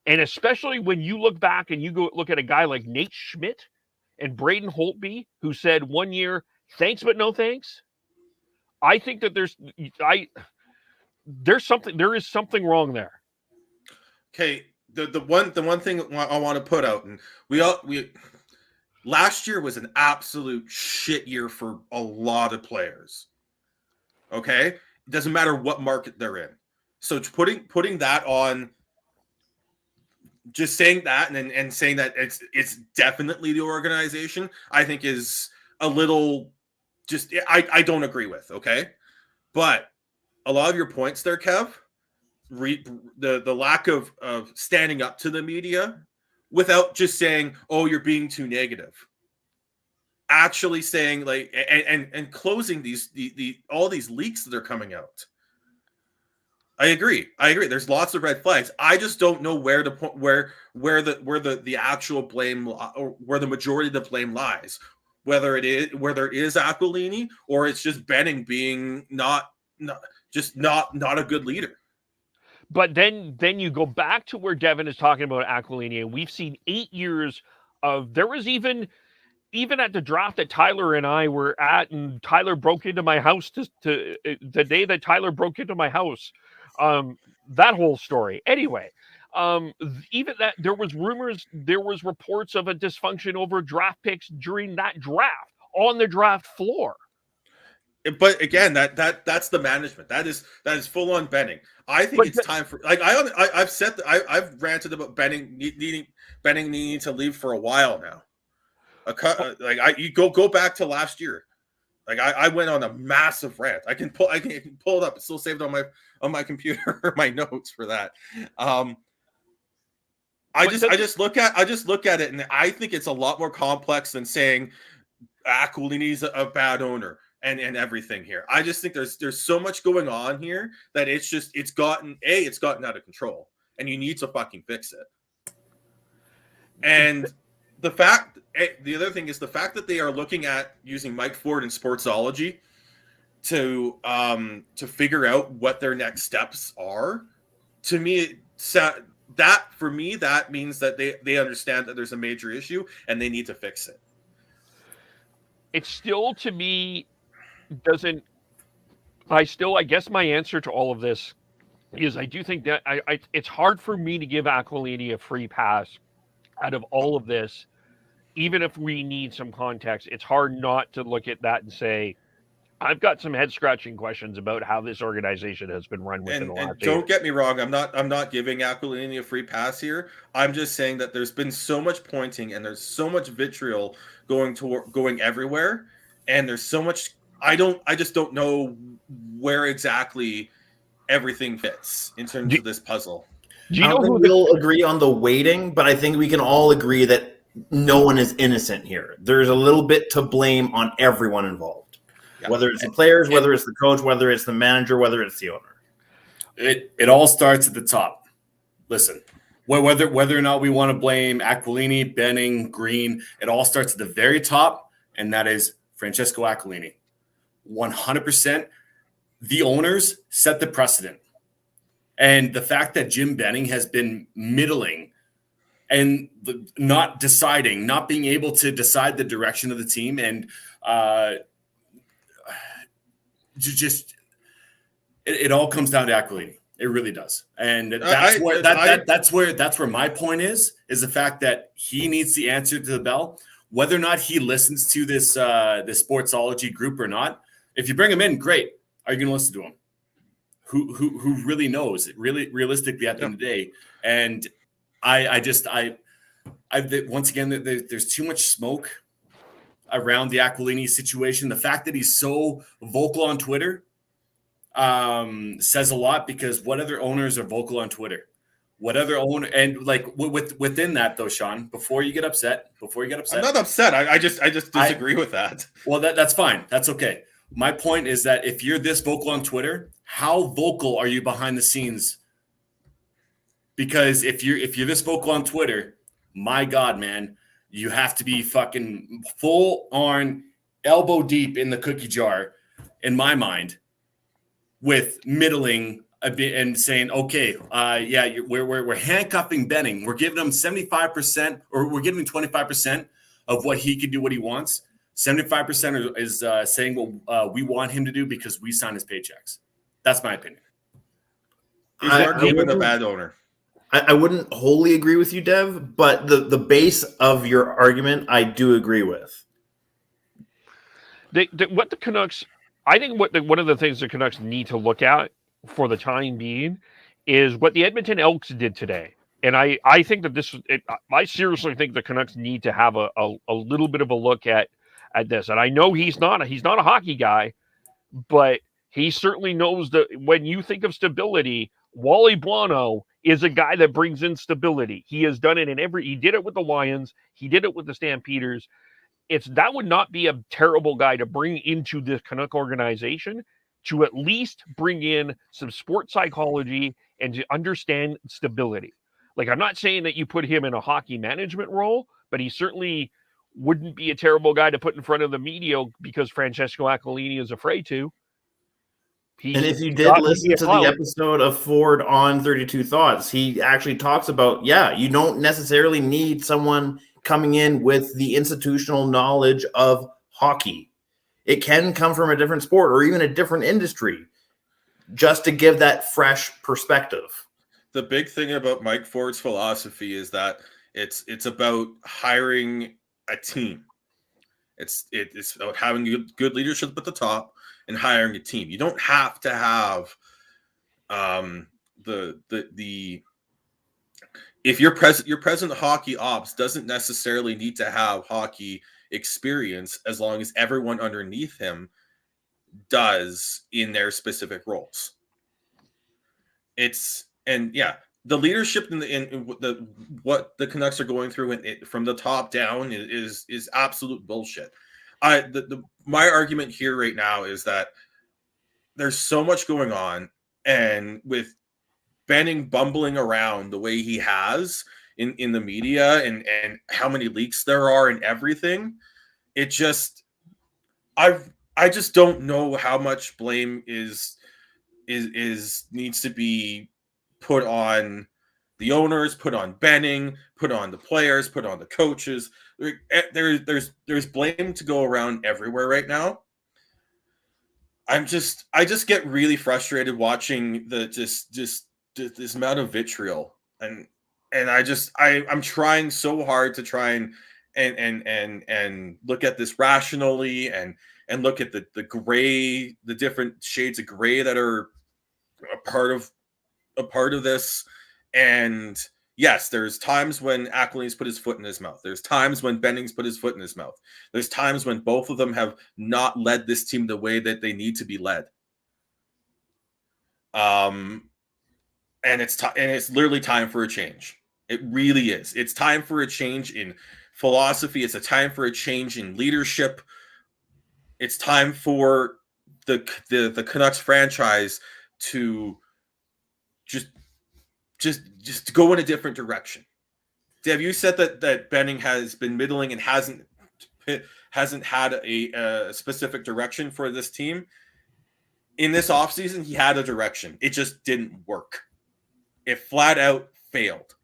And especially when you look back and you go look at a guy like Nate Schmidt and Braden Holtby, who said 1 year, thanks but no thanks. I think that there is something wrong there. Okay, the one thing I want to put out, and we last year was an absolute shit year for a lot of players. Okay, it doesn't matter what market they're in. So putting that on, just saying that and saying that it's definitely the organization, I think is a little just I don't agree with. Okay, but a lot of your points there, Kev, the lack of standing up to the media without just saying, oh, you're being too negative. Actually saying like and closing all these leaks that are coming out. I agree. There's lots of red flags. I just don't know where the actual blame or where the majority of the blame lies. Whether it is Aquilini or it's just Benning being not a good leader. But then you go back to where Devin is talking about Aquilini, and we've seen 8 years of there was even at the draft that Tyler and I were at, and Tyler broke into my house to the day that Tyler broke into my house. That whole story. Anyway, even that there was rumors, there was reports of a dysfunction over draft picks during that draft on the draft floor. But again, that's the management. That is full on Benning. I think it's time for I've said that I've ranted about Benning needing to leave for a while now. You go back to last year. Like I went on a massive rant. I can pull it up. It's still saved on my computer, my notes for that. I just look at it and I think it's a lot more complex than saying Aquilini's a bad owner and everything here. I just think there's so much going on here that it's gotten out of control and you need to fucking fix it. And the other thing is the fact that they are looking at using Mike Ford and Sportsology to figure out what their next steps are. To me, that means that they understand that there's a major issue and they need to fix it. It still, to me, doesn't. I guess my answer to all of this is I do think that it's hard for me to give Aquilini a free pass out of all of this, even if we need some context. It's hard not to look at that and say, I've got some head scratching questions about how this organization has been run within the last And don't get me wrong, I'm not giving Aquilini a free pass here. I'm just saying that there's been so much pointing and there's so much vitriol going everywhere, and there's so much I just don't know where exactly everything fits in terms of this puzzle. Do you know who we'll agree on the weighting, but I think we can all agree that no one is innocent here. There's a little bit to blame on everyone involved. Yeah. Whether it's the players, whether it's the coach, whether it's the manager, whether it's the owner. It all starts at the top. Listen, whether or not we want to blame Aquilini, Benning, Green, it all starts at the very top, and that is Francesco Aquilini. 100%. The owners set the precedent. And the fact that Jim Benning has been middling and not being able to decide the direction of the team, and it all comes down to Aquilini. It really does, and that's where my point is the fact that he needs the answer to the bell, whether or not he listens to this Sportsology group or not. If you bring him in, great. Are you going to listen to him? Who really knows? Really, realistically, at the end of the day, and once again, there's too much smoke around the Aquilini situation. The fact that he's so vocal on Twitter says a lot, because what other owners are vocal on Twitter? What other owner? And like within that though, Sean, before you get upset. I'm not upset. I just disagree with that. Well, that's fine. That's okay. My point is that if you're this vocal on Twitter, how vocal are you behind the scenes? Because if you're this vocal on Twitter, my God, man, you have to be fucking full on elbow deep in the cookie jar, in my mind, with middling a bit and saying, okay, we're handcuffing Benning. We're giving him 75%, or we're giving him 25% of what he can do, what he wants. 75% is saying what we want him to do because we sign his paychecks. That's my opinion. He's arguing a bad owner. I wouldn't wholly agree with you, Dev, but the base of your argument, I do agree with. What the Canucks, I think one of the things the Canucks need to look at for the time being is what the Edmonton Elks did today. And I think that I seriously think the Canucks need to have a little bit of a look at this. And I know he's not a hockey guy, but he certainly knows that when you think of stability, Wally Buono is a guy that brings in stability. He has done it he did it with the Lions. He did it with the Stampeders. That would not be a terrible guy to bring into this Canuck organization, to at least bring in some sports psychology and to understand stability. Like, I'm not saying that you put him in a hockey management role, but he certainly wouldn't be a terrible guy to put in front of the media because Francesco Aquilini is afraid to. And if you did listen to the episode of Ford on 32 Thoughts, he actually talks about, you don't necessarily need someone coming in with the institutional knowledge of hockey. It can come from a different sport or even a different industry, just to give that fresh perspective. The big thing about Mike Ford's philosophy is that it's about hiring a team. It's about having good leadership at the top and hiring a team. You don't have to have if your president of hockey ops doesn't necessarily need to have hockey experience, as long as everyone underneath him does in their specific roles. The leadership in what the Canucks are going through from the top down is absolute bullshit. My argument here right now is that there's so much going on, and with Benning bumbling around the way he has in the media and how many leaks there are and everything, I just don't know how much blame needs to be put on the owners, put on Benning, put on the players, put on the coaches. There's blame to go around everywhere right now. I just get really frustrated watching the just this amount of vitriol, and I'm trying so hard to try and look at this rationally and look at the gray, the different shades of gray that are a part of this. And yes, there's times when Aquilini's put his foot in his mouth. There's times when Benning's put his foot in his mouth. There's times when both of them have not led this team the way that they need to be led. And it's literally time for a change. It really is. It's time for a change in philosophy. It's a time for a change in leadership. It's time for the Canucks franchise to just go in a different direction. Dave, you said that Benning has been middling and hasn't had a specific direction for this team. In this offseason, he had a direction. It just didn't work. It flat out failed.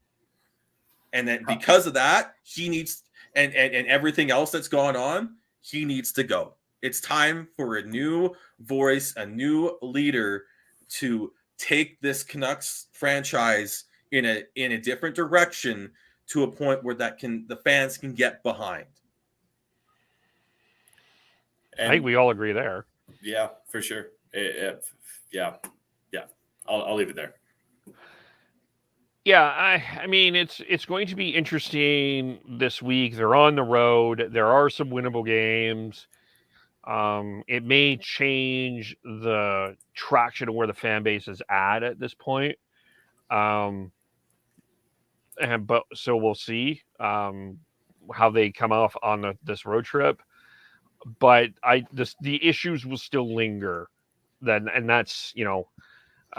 And then because of that, he needs and everything else that's gone on, he needs to go. It's time for a new voice, a new leader to take this Canucks franchise in a different direction to a point where the fans can get behind. I think we all agree there. Yeah, for sure. Yeah. I'll leave it there. Yeah, I mean, it's going to be interesting this week. They're on the road. There are some winnable games. It may change the traction of where the fan base is at this point. So we'll see how they come off on this road trip. But the issues will still linger. And that's,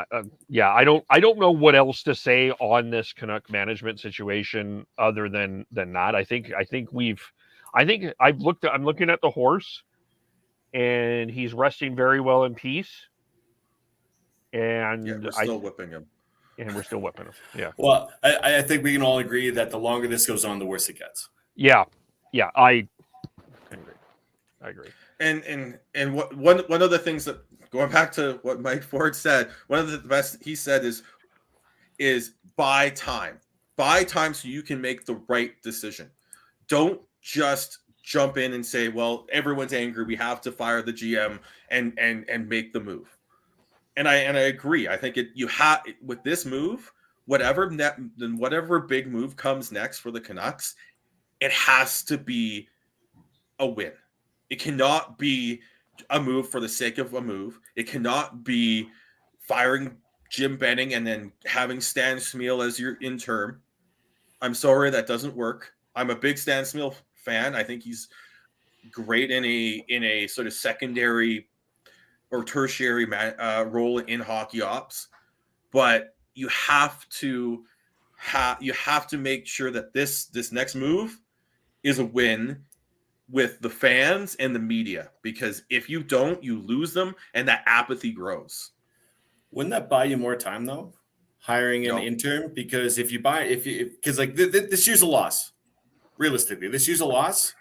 I don't know what else to say on this Canuck management situation other than that. I'm looking at the horse, and he's resting very well in peace. And we're still whipping him. And we're still whipping him. Yeah. Well, I think we can all agree that the longer this goes on, the worse it gets. Yeah. I agree. And one of the things that, going back to what Mike Ford said, one of the best he said is buy time so you can make the right decision. Don't just jump in and say, well, everyone's angry, we have to fire the GM and make the move. And I agree. I think with this move, whatever big move comes next for the Canucks, it has to be a win. It cannot be a move for the sake of a move. It cannot be firing Jim Benning and then having Stan Smeel as your interim. I'm sorry, that doesn't work. I'm a big Stan Smeel fan. I think he's great in a sort of secondary or tertiary role in hockey ops, but you have to make sure that this next move is a win with the fans and the media, because if you don't, you lose them and that apathy grows. Wouldn't that buy you more time though? Hiring an intern? Because this year's a loss. Realistically, this year's a loss.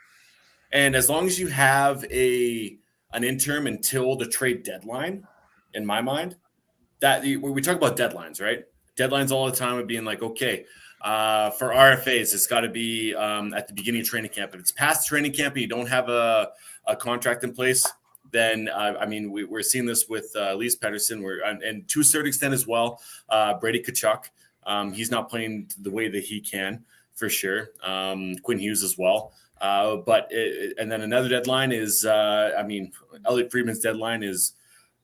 And as long as you have an interim until the trade deadline, in my mind, that we talk about deadlines, right? Deadlines all the time of being like, okay, for RFAs, it's got to be at the beginning of training camp. If it's past training camp and you don't have a contract in place, then we're seeing this with Elias Pettersson, and to a certain extent as well, Brady Tkachuk. He's not playing the way that he can, for sure. Quinn Hughes as well. And then another deadline is, Elliot Friedman's deadline is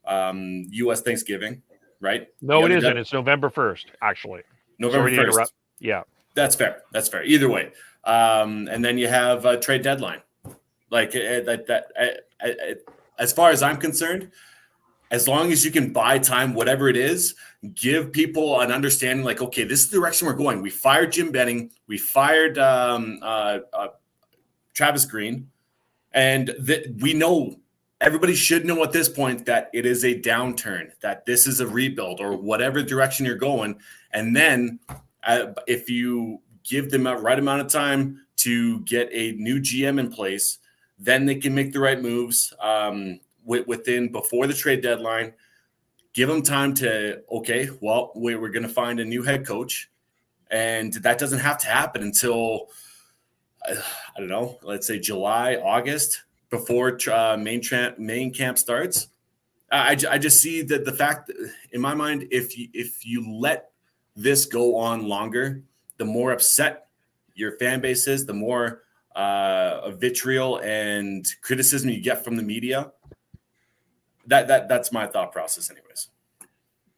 U.S. Thanksgiving, right? No, it isn't. It's November 1st, actually. November 1st. Yeah. That's fair. Either way. And then you have a trade deadline. As far as I'm concerned, as long as you can buy time, whatever it is, give people an understanding like, okay, this is the direction we're going. We fired Jim Benning. We fired Travis Green. And we know, everybody should know at this point that it is a downturn, that this is a rebuild or whatever direction you're going. And then if you give them a right amount of time to get a new GM in place, then they can make the right moves. before the trade deadline. Give them time to, okay, well, we're going to find a new head coach. And that doesn't have to happen until, I don't know, let's say July, August, before main camp starts. I just see that the fact, in my mind, if you let this go on longer, the more upset your fan base is, the more vitriol and criticism you get from the media. That's my thought process, anyways.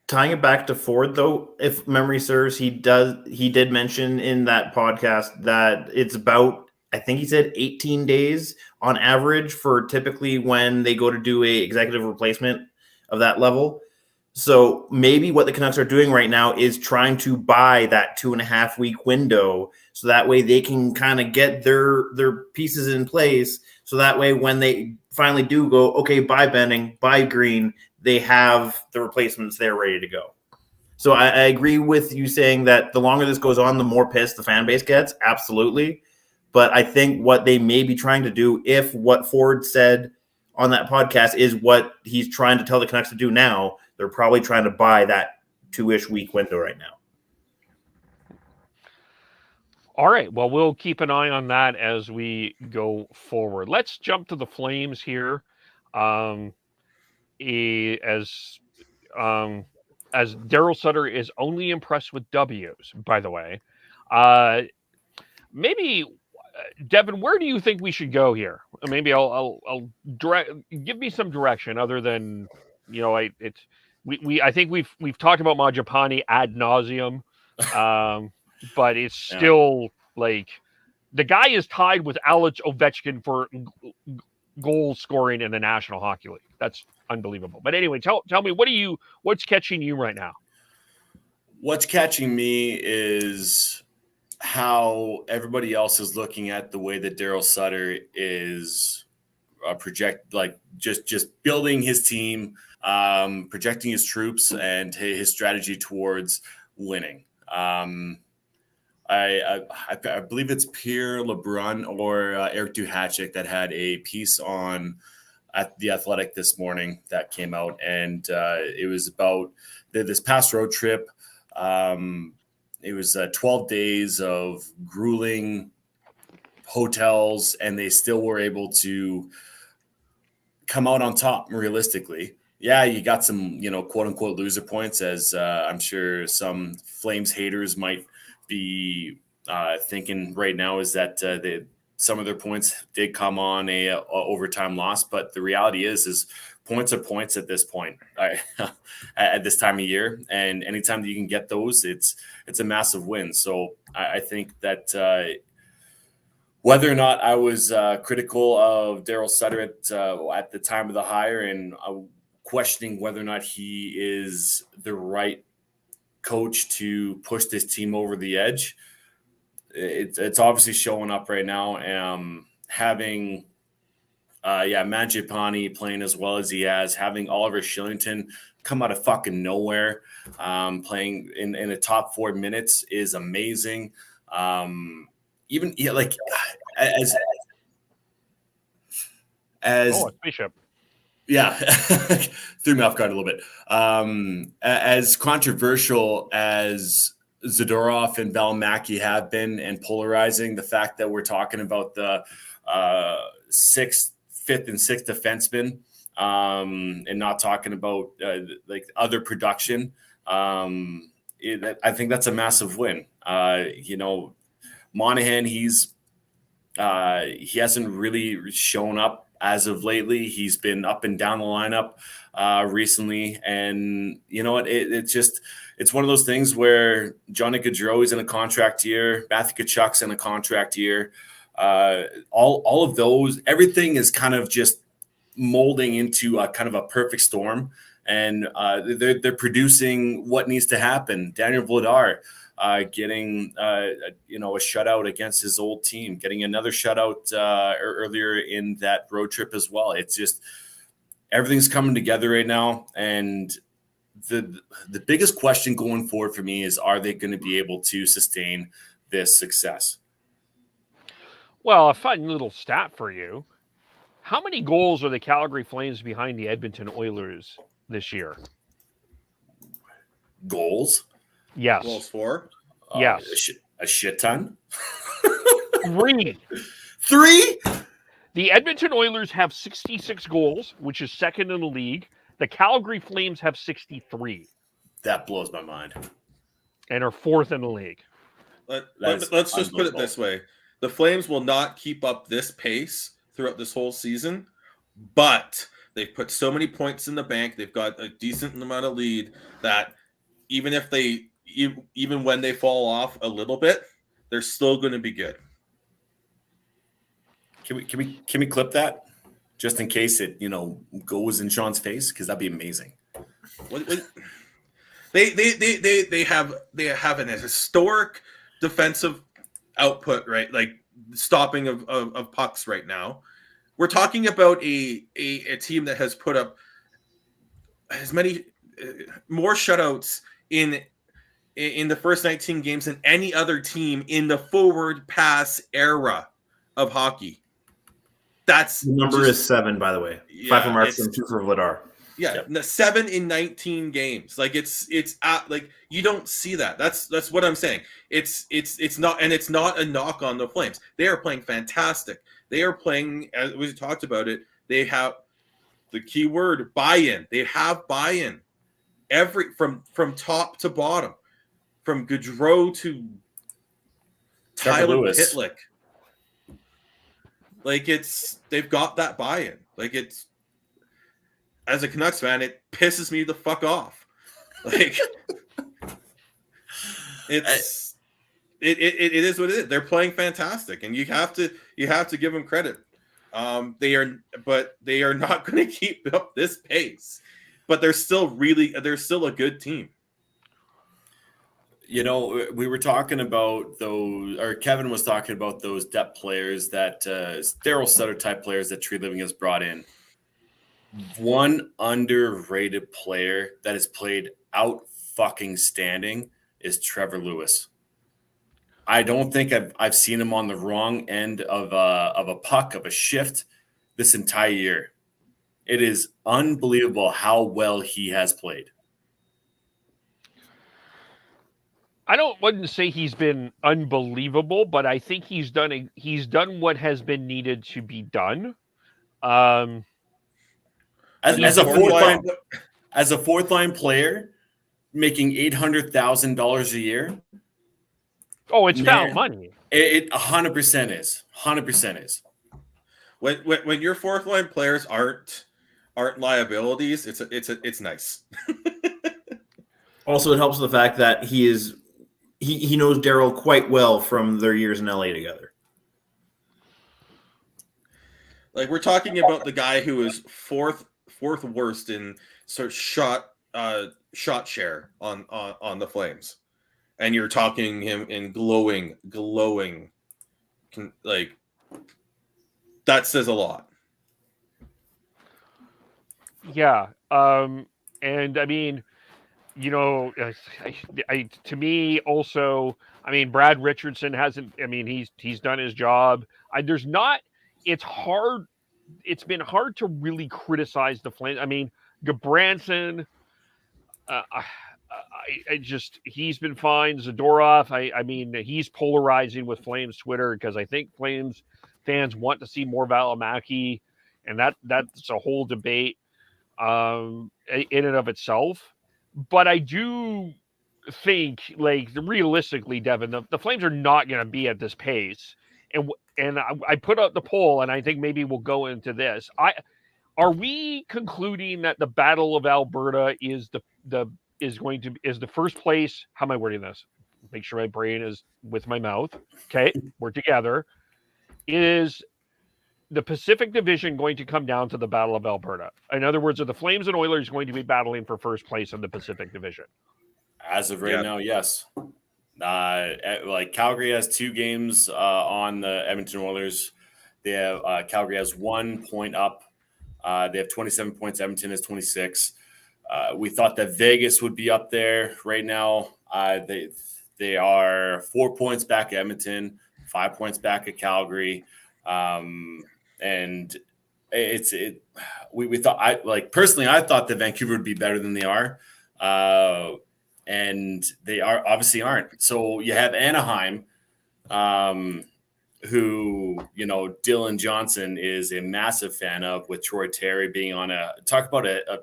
Tying it back to Ford, though, if memory serves, he did mention in that podcast that it's about, I think he said 18 days on average for typically when they go to do a executive replacement of that level. So maybe what the Canucks are doing right now is trying to buy that 2.5 week window, so that way they can kind of get their pieces in place. So that way when they finally do go, okay, buy Benning, buy Green, they have the replacements there ready to go. So I agree with you saying that the longer this goes on, the more pissed the fan base gets. Absolutely. But I think what they may be trying to do, if what Ford said on that podcast is what he's trying to tell the Canucks to do now, they're probably trying to buy that 2-ish week window right now. All right. Well, we'll keep an eye on that as we go forward. Let's jump to the Flames here. As Daryl Sutter is only impressed with W's, by the way. Maybe, Devin, where do you think we should go here? Maybe I'll give me some direction other than, I think we've talked about Mangiapane ad nauseum, but it's still like the guy is tied with Alex Ovechkin for goal scoring in the National Hockey League. That's unbelievable. But anyway, tell me, what's catching you right now? What's catching me is how everybody else is looking at the way that Daryl Sutter is just building his team, projecting his troops and his strategy towards winning. I believe it's Pierre LeBrun or Eric Duhatschek that had a piece on at The Athletic this morning that came out, and it was about this past road trip. It was 12 days of grueling hotels, and they still were able to come out on top realistically. Yeah, you got some, quote unquote loser points, as I'm sure some Flames haters might be thinking right now, is that some of their points did come on a overtime loss. But the reality is points are points at this point, at this time of year. And anytime that you can get those, it's a massive win. So I think that whether or not I was critical of Daryl Sutter at the time of the hire and questioning whether or not he is the right coach to push this team over the edge, it's obviously showing up right now. Having Mangiapane playing as well as he has, having Oliver Shillington come out of fucking nowhere, playing in the top 4 minutes is amazing. As Bishop. Yeah, threw me off guard a little bit. As controversial as Zadorov and Valimaki have been and polarizing, the fact that we're talking about the 5th and 6th defensemen and not talking about other production, I think that's a massive win. Monahan, he hasn't really shown up as of lately. He's been up and down the lineup recently. And you know what? It's one of those things where Johnny Gaudreau is in a contract year. Matthew Tkachuk's in a contract year. All of those, everything is kind of just molding into a kind of a perfect storm. And they're producing what needs to happen. Daniel Vladar getting a shutout against his old team, getting another shutout earlier in that road trip as well. It's just everything's coming together right now, and the biggest question going forward for me is, are they going to be able to sustain this success? Well, a fun little stat for you: How many goals are the Calgary Flames behind the Edmonton Oilers this year? Goals? Yes. Goals for? Yes. A shit ton. 3. 3? The Edmonton Oilers have 66 goals, which is second in the league. The Calgary Flames have 63. That blows my mind. And are fourth in the league. Let's just put it this way. The Flames will not keep up this pace throughout this whole season, but they've put so many points in the bank. They've got a decent amount of lead that even when they fall off a little bit, they're still going to be good. Can we clip that just in case it goes in Sean's face, because that'd be amazing. They have an historic defensive output, right? Like stopping of pucks right now. We're talking about a team that has put up as many more shutouts in the first 19 games than any other team in the forward pass era of hockey. That's the number is 7, by the way. 5 for Markstrom, 2 for Vladar. Yeah, 7 in 19 games. Like it's like you don't see that. That's what I'm saying. It's not, and it's not a knock on the Flames. They are playing fantastic. They are playing, as we talked about it. They have the key word, buy-in. They have buy-in from top to bottom, from Gaudreau to Trevor Tyler Lewis. Pitlick. Like they've got that buy-in. Like as a Canucks fan, it pisses me the fuck off. Like it is what it is. They're playing fantastic, and you have to give them credit. They are not going to keep up this pace, but they're still a good team. We were talking about those, or Kevin was talking about those depth players that Daryl Sutter type players that Tree Living has brought in. One underrated player that has played out fucking standing is Trevor Lewis. I don't think I've seen him on the wrong end of a puck, of a shift this entire year. It is unbelievable how well he has played. Wouldn't say he's been unbelievable, but I think he's done what has been needed to be done. As a fourth line player, making $800,000 a year. Oh, it's found money. It 100% is. 100% is. When your fourth line players aren't liabilities, it's nice. Also, it helps the fact that he knows Daryl quite well from their years in LA together. Like we're talking about the guy who is fourth worst in sort of shot share on the Flames, and you're talking him in glowing, like that says a lot. Yeah, and I mean, to me also, I mean, Brad Richardson hasn't. I mean, he's done his job. It's hard. It's been hard to really criticize the Flames. I mean, Gabranson, he's been fine. Zadorov, I mean, he's polarizing with Flames Twitter because I think Flames fans want to see more Valimaki, and that's a whole debate in and of itself. But I do think, like, realistically, Devin, the Flames are not going to be at this pace. And I put out the poll, and I think maybe we'll go into this. Are we concluding that the Battle of Alberta is the first place? How am I wording this? Make sure my brain is with my mouth. Okay, we're together. Is the Pacific Division going to come down to the Battle of Alberta? In other words, are the Flames and Oilers going to be battling for first place in the Pacific Division? As of right now, yes. Like Calgary has 2 games on the Edmonton Oilers. They have Calgary has 1 point up. They have 27 points. Edmonton has 26. We thought that Vegas would be up there right now. They are 4 points back at Edmonton, 5 points back at Calgary. And we thought I thought that Vancouver would be better than they are, and they obviously aren't. So you have Anaheim, who Dylan Johnson is a massive fan of, with Troy Terry being on talk about a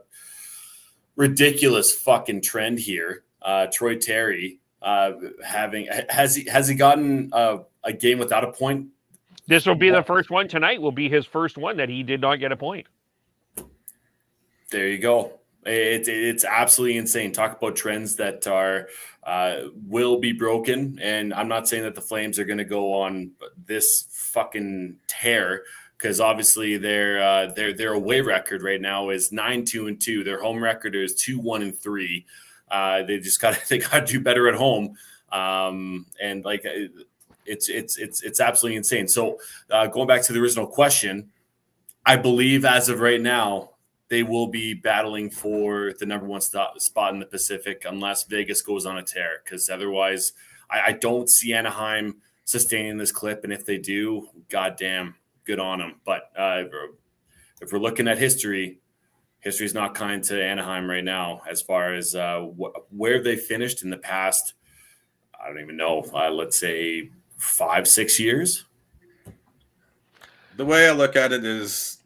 ridiculous fucking trend here. Troy Terry has he gotten a game without a point? This will be the first one tonight. Will be his first one that he did not get a point. There you go. It's absolutely insane. Talk about trends that are will be broken, and I'm not saying that the Flames are going to go on this fucking tear, because obviously their away record right now is 9-2-2. Their home record is 2-1-3. They just got to do better at home, and like it's absolutely insane. So going back to the original question, I believe as of right now, they will be battling for the number one spot in the Pacific unless Vegas goes on a tear, because otherwise I don't see Anaheim sustaining this clip. And if they do, goddamn, good on them. But if we're looking at history's not kind to Anaheim right now as far as where they finished in the past. I don't even know. Let's say 5-6 years. The way I look at it is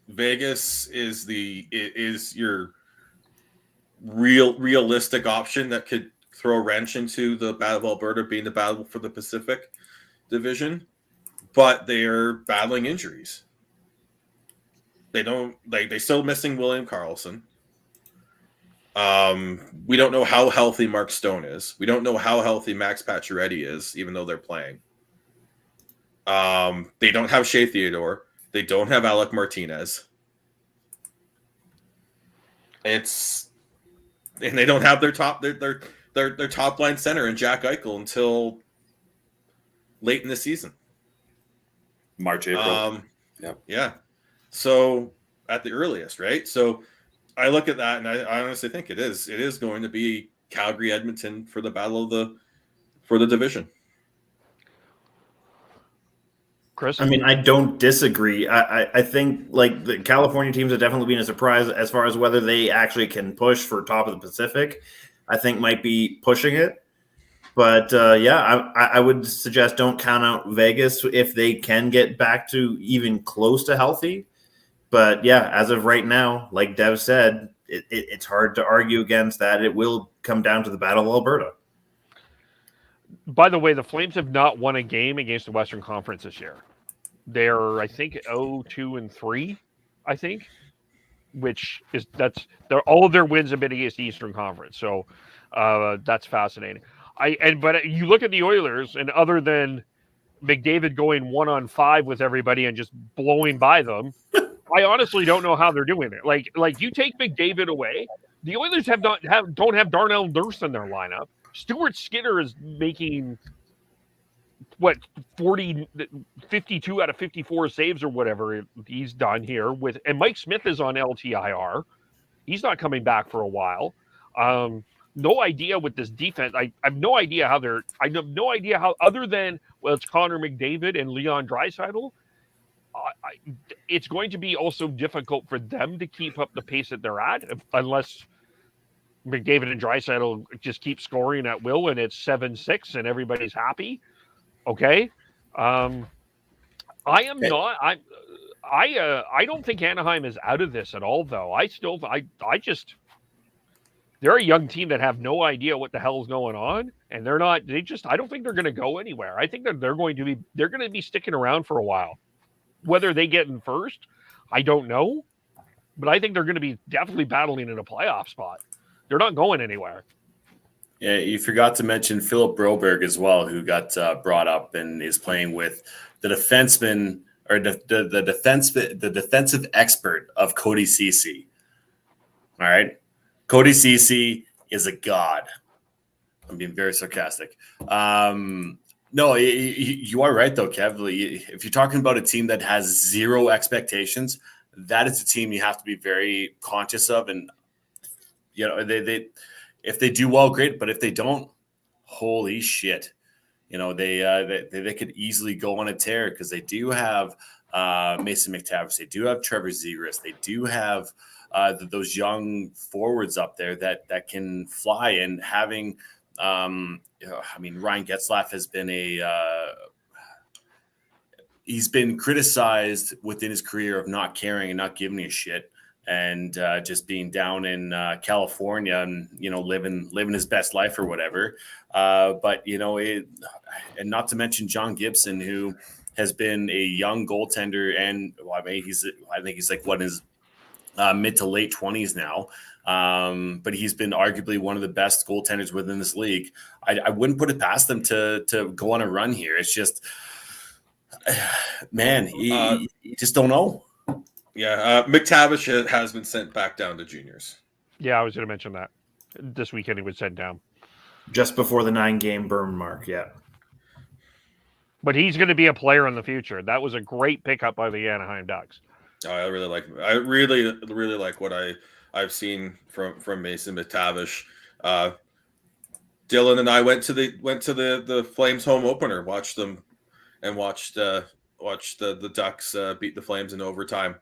Vegas is your realistic option that could throw a wrench into the Battle of Alberta being the battle for the Pacific Division, but they're battling injuries. They're still missing William Karlsson. We don't know how healthy Mark Stone is. We don't know how healthy Max Pacioretty is, even though they're playing. They don't have Shea Theodore. They don't have Alec Martinez. And they don't have their top line center in Jack Eichel until late in the season. March, April. Yeah. So at the earliest, right? So I look at that and I honestly think it is going to be Calgary, Edmonton for the battle for the division. Chris? I mean, I don't disagree. I think like the California teams have definitely been a surprise as far as whether they actually can push for top of the Pacific. I think might be pushing it. But I would suggest don't count out Vegas if they can get back to even close to healthy. But yeah, as of right now, like Dev said, it's hard to argue against that. It will come down to the Battle of Alberta. By the way, the Flames have not won a game against the Western Conference this year. They're, I think, 0-2-3, I think, which is all of their wins have been against the Eastern Conference. So that's fascinating. But you look at the Oilers, and other than McDavid going 1-on-5 with everybody and just blowing by them, I honestly don't know how they're doing it. Like you take McDavid away, the Oilers don't have Darnell Nurse in their lineup. Stuart Skinner is making 52 out of 54 saves or whatever he's done here and Mike Smith is on LTIR. He's not coming back for a while. No idea with this defense. I have no idea how other than, well, it's Connor McDavid and Leon Draisaitl. It's going to be also difficult for them to keep up the pace that they're at unless McDavid and Draisaitl just keep scoring at will and it's 7-6 and everybody's happy. Okay. I don't think Anaheim is out of this at all, though. They're a young team that have no idea what the hell is going on, and I don't think they're going to go anywhere. I think that they're going to be sticking around for a while. Whether they get in first, I don't know, but I think they're going to be definitely battling in a playoff spot. They're not going anywhere. Yeah, you forgot to mention Philip Broberg as well, who got brought up and is playing with the defenseman or the defensive expert of Cody Ceci. All right, Cody Ceci is a god. I'm being very sarcastic. No, you are right though, Kev. If you're talking about a team that has zero expectations, that is a team you have to be very conscious of, and they. If they do well, great. But if they don't, holy shit. They could easily go on a tear because they do have Mason McTavish. They do have Trevor Zegras. They do have those young forwards up there that can fly. And having, Ryan Getzlaf has been he's been criticized within his career of not caring and not giving a shit, and just being down in California and living his best life or whatever. But and not to mention John Gibson, who has been a young goaltender, and I think he's like in his mid to late 20s now. But he's been arguably one of the best goaltenders within this league. I wouldn't put it past them to go on a run here. It's just, man, you just don't know. Yeah, McTavish has been sent back down to juniors. Yeah, I was going to mention that. This weekend he was sent down. Just before the 9-game burn mark, yeah. But he's going to be a player in the future. That was a great pickup by the Anaheim Ducks. I really like what I've seen from Mason McTavish. Dylan and I went to the Flames home opener, watched them, and watched the Ducks beat the Flames in overtime.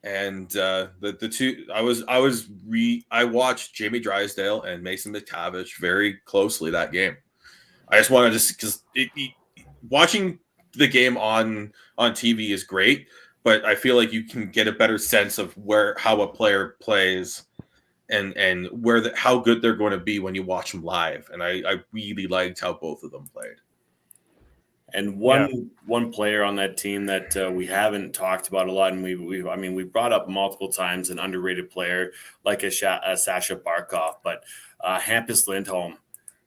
And the two, I watched Jamie Drysdale and Mason McTavish very closely that game. I just wanted to, because watching the game on TV is great, but I feel like you can get a better sense of how a player plays and how good they're going to be when you watch them live. And I really liked how both of them played. And one player on that team that we haven't talked about a lot, and we brought up multiple times, an underrated player like a Sasha Barkov, but Hampus Lindholm,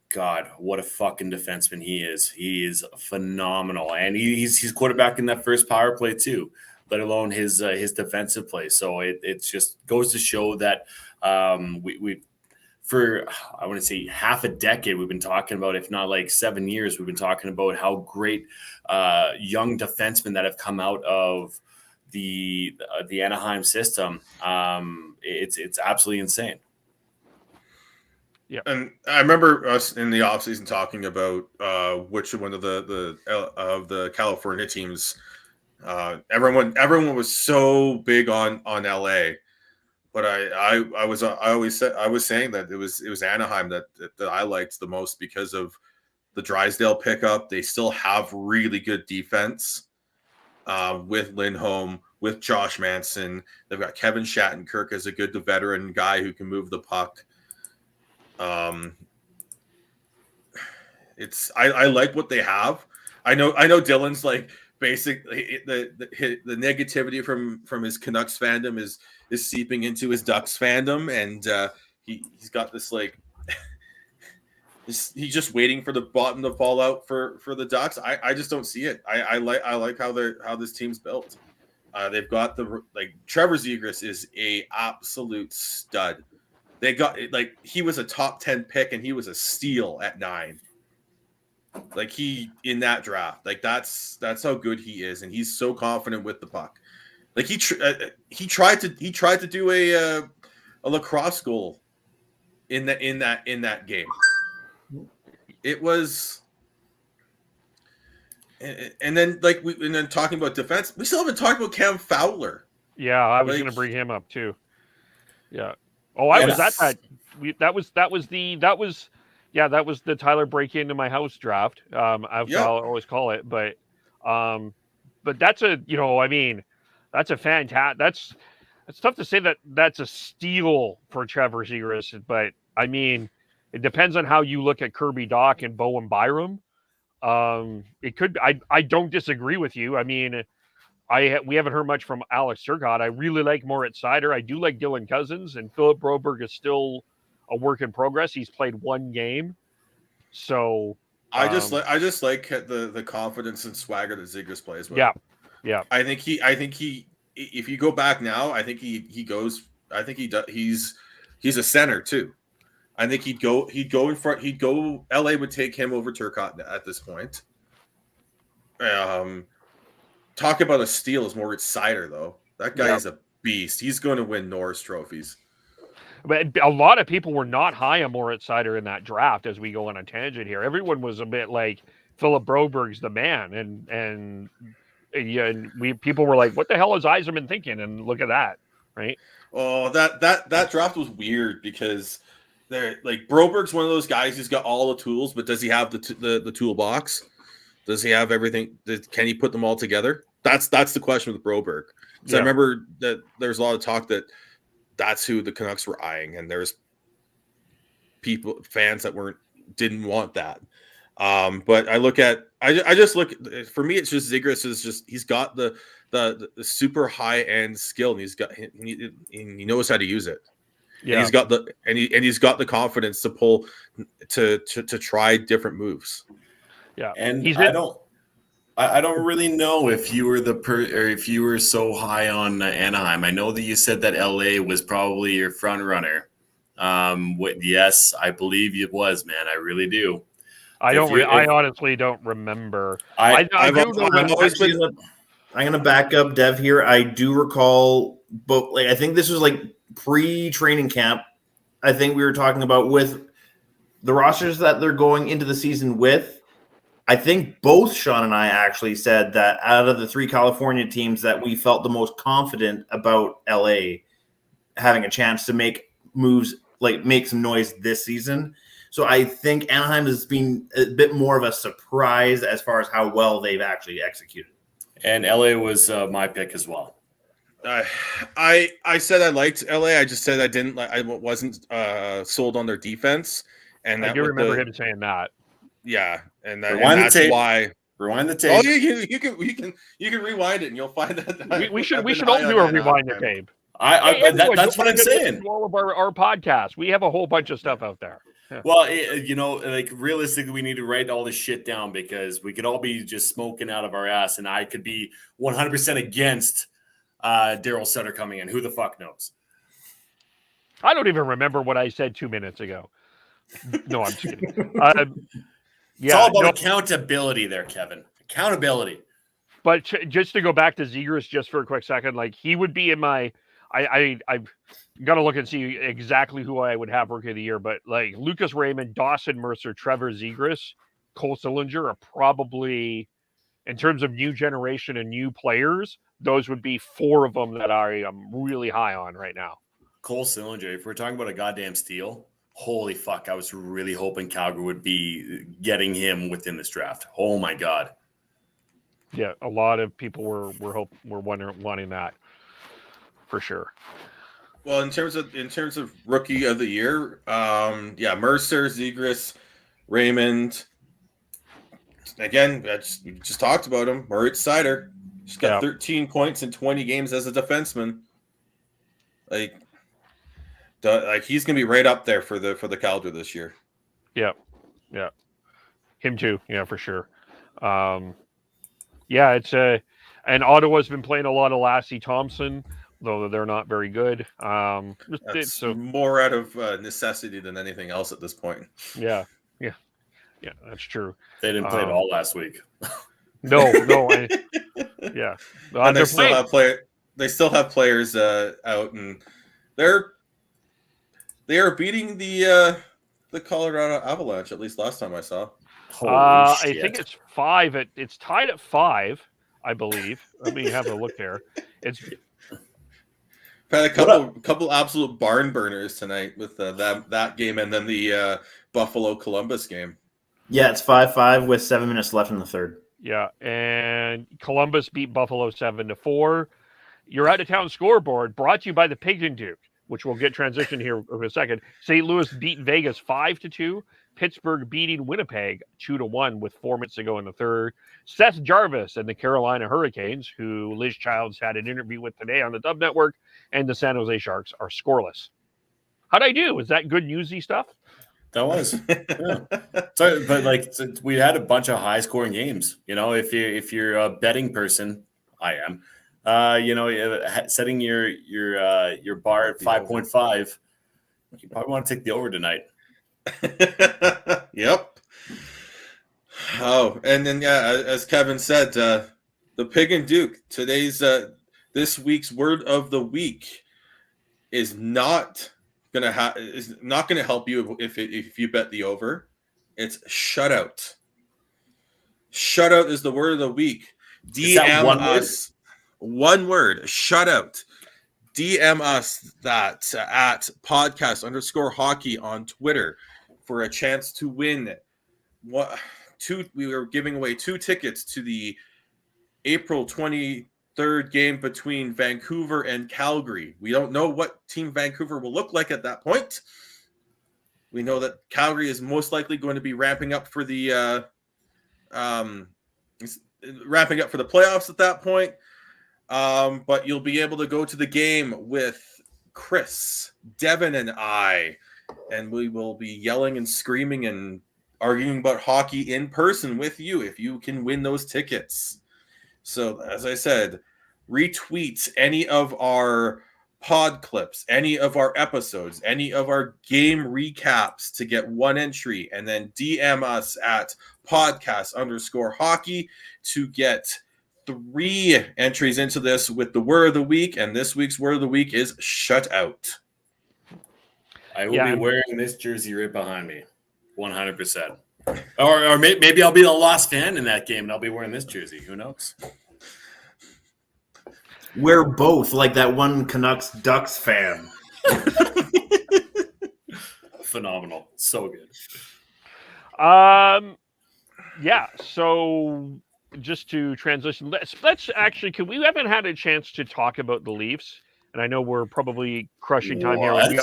God, what a fucking defenseman he is. He is phenomenal, and he's quarterback in that first power play too, let alone his defensive play. So it just goes to show that we for, I want to say, half a decade, we've been talking about, if not like 7 years, we've been talking about how great young defensemen that have come out of the Anaheim system. It's absolutely insane. Yeah, and I remember us in the offseason talking about which one of the California teams. Everyone was so big on LA. But I was saying that it was Anaheim that I liked the most because of the Drysdale pickup. They still have really good defense with Lindholm, with Josh Manson. They've got Kevin Shattenkirk as a good veteran guy who can move the puck. I like what they have. I know Dylan's like basically the negativity from his Canucks fandom is seeping into his Ducks fandom, and he's got this like he's just waiting for the bottom to fall out for the Ducks. I just don't see it. I like how this team's built. They've got Trevor Zegras is a absolute stud. They got he was a top 10 pick and he was a steal at 9. He in that draft, that's how good he is, and he's so confident with the puck. He tried to do a lacrosse goal in that game. It was, and then talking about defense, we still haven't talked about Cam Fowler. Yeah, I was going to bring him up too. Yeah. Oh, I was at that. That was the Tyler break into my house draft. I'll always call it, but that's that's a fantastic. It's tough to say that's a steal for Trevor Zegras, but I mean, it depends on how you look at Kirby Dach and Bowen Byram. It could. I don't disagree with you. I mean, we haven't heard much from Alex Turcotte. I really like Moritz Seider. I do like Dylan Cousins, and Philip Broberg is still a work in progress. He's played one game, so I just like the confidence and swagger that Zegras plays with. Yeah. I think he. If you go back now, I think he goes. I think he does. He's a center too. I think he'd go in front. He'd go. LA would take him over Turcotte at this point. Talk about a steal is Moritz Seider though. That guy is a beast. He's going to win Norris trophies. But a lot of people were not high on Moritz Seider in that draft. As we go on a tangent here, everyone was a bit like Philip Broberg's the man, and yeah, and people were like, "What the hell is Yzerman thinking?" And look at that, right? Oh, that draft was weird because they're like Broberg's one of those guys who's got all the tools, but does he have the toolbox? Does he have everything? Can he put them all together? That's the question with Broberg. So I remember that there's a lot of talk that that's who the Canucks were eyeing, and there's fans that didn't want that. But I just look for me. It's just Zegras is just he's got the super high end skill, and he knows how to use it. Yeah, and he's got the confidence to pull to try different moves. Yeah, and I don't really know if you were or if you were so high on Anaheim. I know that you said that LA was probably your front runner. Yes, I believe it was, man. I really do. I honestly don't remember. I'm going to back up Dev here. I do recall, but I think this was pre-training camp. I think we were talking about with the rosters that they're going into the season with. I think both Sean and I actually said that out of the 3 California teams that we felt the most confident about LA having a chance to make moves, make some noise this season. So I think Anaheim has been a bit more of a surprise as far as how well they've actually executed. And LA was my pick as well. I said I liked LA. I just said I wasn't sold on their defense. And I do remember him saying that. Yeah, and that's why. Rewind the tape. Oh, you can rewind it, and you'll find that. We should all do a rewind the tape. That's what I'm saying. All of our podcasts, we have a whole bunch of stuff out there. Yeah. Well, realistically, we need to write all this shit down because we could all be just smoking out of our ass, and I could be 100% against Daryl Sutter coming in. Who the fuck knows? I don't even remember what I said 2 minutes ago. No, I'm just kidding. It's all about accountability there, Kevin. Accountability. But just to go back to Zegras just for a quick second, he would be in my I've got to look and see exactly who I would have Rookie of the Year, but Lucas Raymond, Dawson Mercer, Trevor Zegras, Cole Sillinger are probably, in terms of new generation and new players, those would be 4 of them that I am really high on right now. Cole Sillinger, if we're talking about a goddamn steal, holy fuck, I was really hoping Calgary would be getting him within this draft. Oh my God. Yeah, a lot of people were wanting that for sure. Well, in terms of Rookie of the Year, Mercer, Zegras, Raymond. Again, we just talked about him. Moritz Seider. He's got 13 points in 20 games as a defenseman. He's gonna be right up there for the Calder this year. Yeah. Him too. Yeah, for sure. It's and Ottawa's been playing a lot of Lassie Thompson, though they're not very good. That's more out of necessity than anything else at this point. Yeah, that's true. They didn't play at all last week. No. And they still have players out, and they are beating the Colorado Avalanche, at least last time I saw. I think it's 5. It's tied at 5, I believe. Let me have a look there. It's had a couple absolute barn burners tonight with that game, and then the Buffalo Columbus game. Yeah, it's 5-5 with 7 minutes left in the third. Yeah, and Columbus beat Buffalo 7-4. Your out of town scoreboard brought to you by the Pigeon Duke, which we'll get transitioned here in a second. St. Louis beat Vegas 5-2. Pittsburgh beating Winnipeg 2-1 with 4 minutes to go in the third. Seth Jarvis and the Carolina Hurricanes, who Liz Childs had an interview with today on the Dub Network, and the San Jose Sharks are scoreless. How'd I do? Was that good newsy stuff? That was. Yeah. We had a bunch of high scoring games. If you're a betting person, I am. Setting your bar at 5.5, you probably want to take the over tonight. Yep. Oh, and then as Kevin said, the Pig and Duke this week's word of the week is not gonna help you if you bet the over. It's shutout. Shutout is the word of the week. DM one word? us. One word. Shutout. DM us that at podcast_hockey on Twitter for a chance to win. We were giving away 2 tickets to the April 23rd game between Vancouver and Calgary. We don't know what Team Vancouver will look like at that point. We know that Calgary is most likely going to be ramping up for the playoffs at that point. But you'll be able to go to the game with Chris, Devin, and I, and we will be yelling and screaming and arguing about hockey in person with you if you can win those tickets. So, as I said, retweet any of our pod clips, any of our episodes, any of our game recaps to get 1 entry, and then DM us at podcast_hockey to get 3 entries into this with the word of the week. And this week's word of the week is shut out. I will be wearing this jersey right behind me, 100%. Or maybe I'll be the lost fan in that game, and I'll be wearing this jersey. Who knows? We're both like that one Canucks Ducks fan. Phenomenal. So good. Yeah, so just to transition, let's actually, we haven't had a chance to talk about the Leafs, and I know we're probably crushing time here.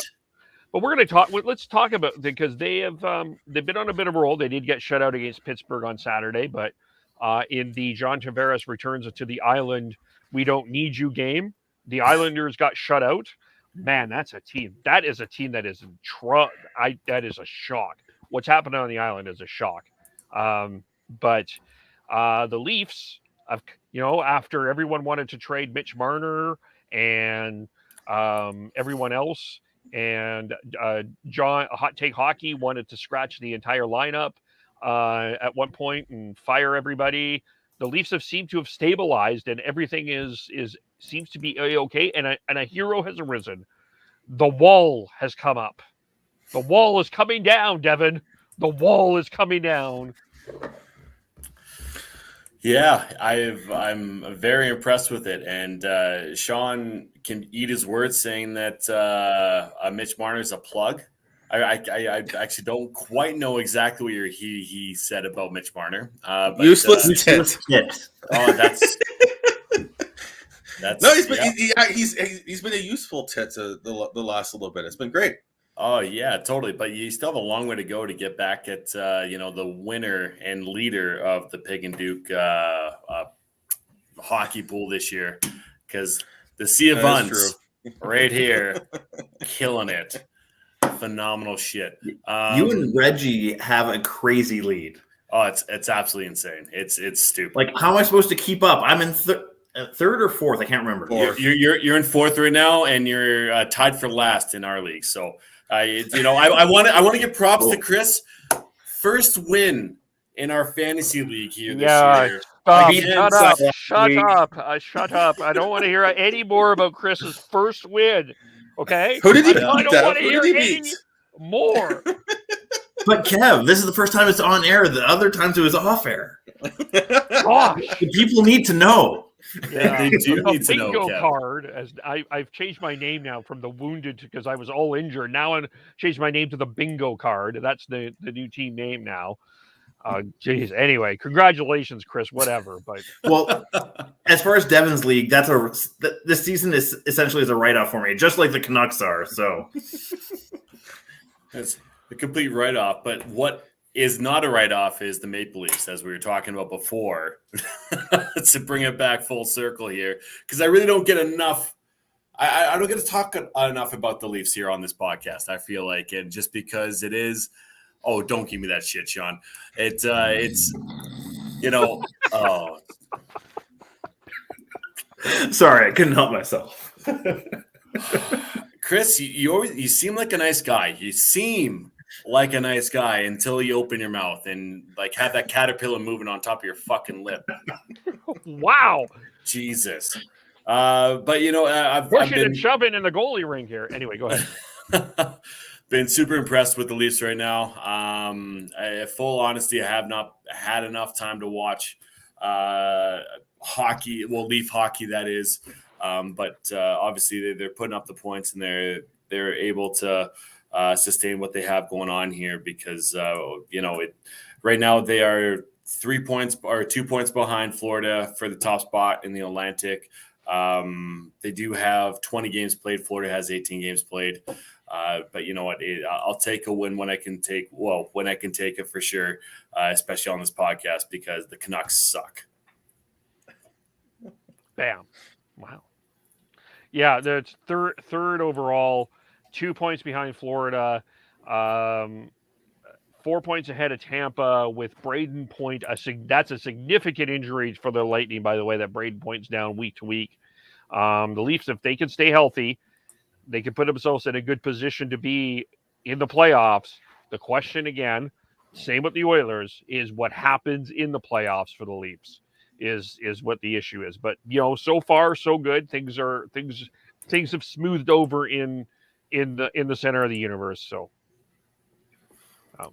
But we're going to talk. Let's talk about, because they've been on a bit of a roll. They did get shut out against Pittsburgh on Saturday, but in the John Tavares returns to the island, we don't need you game, the Islanders got shut out. Man, that's a team. That is a team that is that is a shock. What's happening on the island is a shock. But the Leafs, after everyone wanted to trade Mitch Marner and everyone else, and John Hot Take Hockey wanted to scratch the entire lineup at one point and fire everybody. The Leafs have seemed to have stabilized, and everything seems to be okay. And a hero has arisen. The wall has come up. The wall is coming down, Devin. The wall is coming down. Yeah, I'm very impressed with it, and Sean can eat his words saying that Mitch Marner is a plug. I actually don't quite know exactly what he said about Mitch Marner. But, useless tit. Oh, that's no. He's been a useful tit the last little bit. It's been great. Oh yeah, totally. But you still have a long way to go to get back at the winner and leader of the Pig and Duke hockey pool this year, because the Sea of Uns right here, killing it. Phenomenal shit. You and Reggie have a crazy lead. Oh, it's absolutely insane. It's stupid. Like, how am I supposed to keep up? I'm in third or fourth. I can't remember. You're in fourth right now, and you're tied for last in our league. So, I want to give props to Chris. First win in our fantasy league here this year. Shut up. I don't want to hear any more about Chris's first win. Okay? Who did he beat? I don't want to hear any more. But Kev, this is the first time it's on air. The other times it was off air. Gosh. The people need to know. Yeah. They do need to know. Bingo card, as I've changed my name now from the Wounded because I was all injured. Now I've changed my name to the Bingo card. That's the new team name now. Geez. Anyway, congratulations, Chris. Whatever. But well, as far as Devin's league, this season is essentially a write-off for me, just like the Canucks are. So it's a complete write-off. But what is not a write-off is the Maple Leafs, as we were talking about before. To bring it back full circle here, because I really don't get enough. I don't get to talk enough about the Leafs here on this podcast. I feel like, and just because it is. Oh, don't give me that shit, Sean. It's Oh, sorry, I couldn't help myself. Chris, you seem like a nice guy. You seem like a nice guy until you open your mouth and like have that caterpillar moving on top of your fucking lip. Wow, Jesus. But I've pushing been and shoving in the goalie ring here. Anyway, go ahead. Been super impressed with the Leafs right now. Full honesty, I have not had enough time to watch hockey, well, Leaf hockey that is. But obviously they're putting up the points and they're able to sustain what they have going on here because right now they are 3 points or 2 points behind Florida for the top spot in the Atlantic. They do have 20 games played. Florida has 18 games played. But you know what? I'll take a win when I can take it for sure, especially on this podcast because the Canucks suck. Bam. Wow. Yeah, that's third overall, 2 points behind Florida, 4 points ahead of Tampa with Braden Point. That's a significant injury for the Lightning, by the way, that Braden Point's down week to week. The Leafs, if they can stay healthy, they can put themselves in a good position to be in the playoffs. The question again, same with the Oilers, is what happens in the playoffs for the Leafs is what the issue is. But so far so good. Things have smoothed over in the center of the universe. So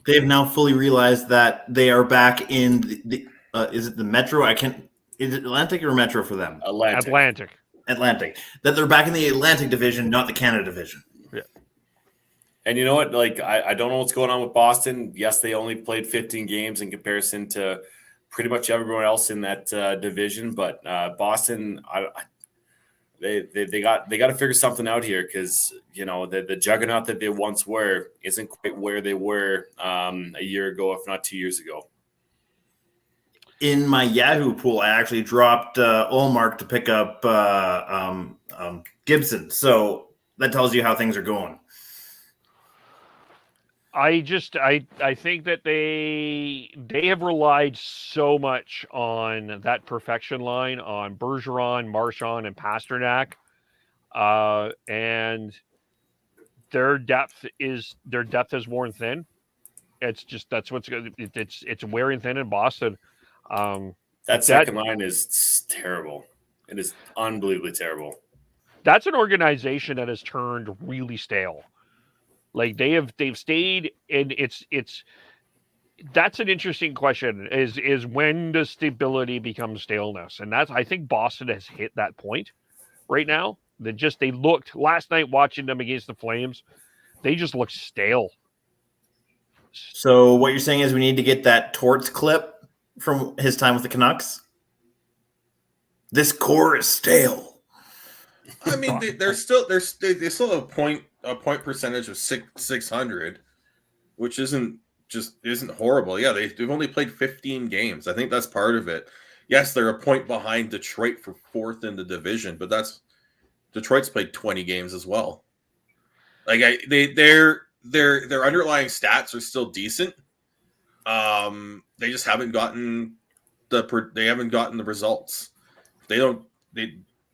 they've now fully realized that they are back in the is it the Metro? Is it Atlantic or Metro for them? Atlantic. That they're back in the Atlantic division, not the Canada division. Yeah. And you know what? Like, I don't know what's going on with Boston. Yes, they only played 15 games in comparison to pretty much everyone else in that division. But Boston, they got to figure something out here because the juggernaut that they once were isn't quite where they were a year ago, if not 2 years ago. In my Yahoo pool, I actually dropped Olmark to pick up Gibson. So that tells you how things are going. I think that they have relied so much on that perfection line on Bergeron, Marchand, and Pasternak, and their depth has worn thin. It's wearing thin in Boston. That second line is terrible. It is unbelievably terrible. That's an organization that has turned really stale. Like they've stayed, and that's an interesting question. Is when does stability become staleness? And I think Boston has hit that point right now. They looked last night watching them against the Flames. They just look stale. So what you're saying is we need to get that Torts clip from his time with the Canucks. This core is stale. I mean, they still have a point percentage of 600, which isn't horrible. Yeah, they've only played 15 games. I think that's part of it. Yes, they're a point behind Detroit for fourth in the division, but Detroit's played 20 games as well. Like their underlying stats are still decent. They just haven't gotten the results.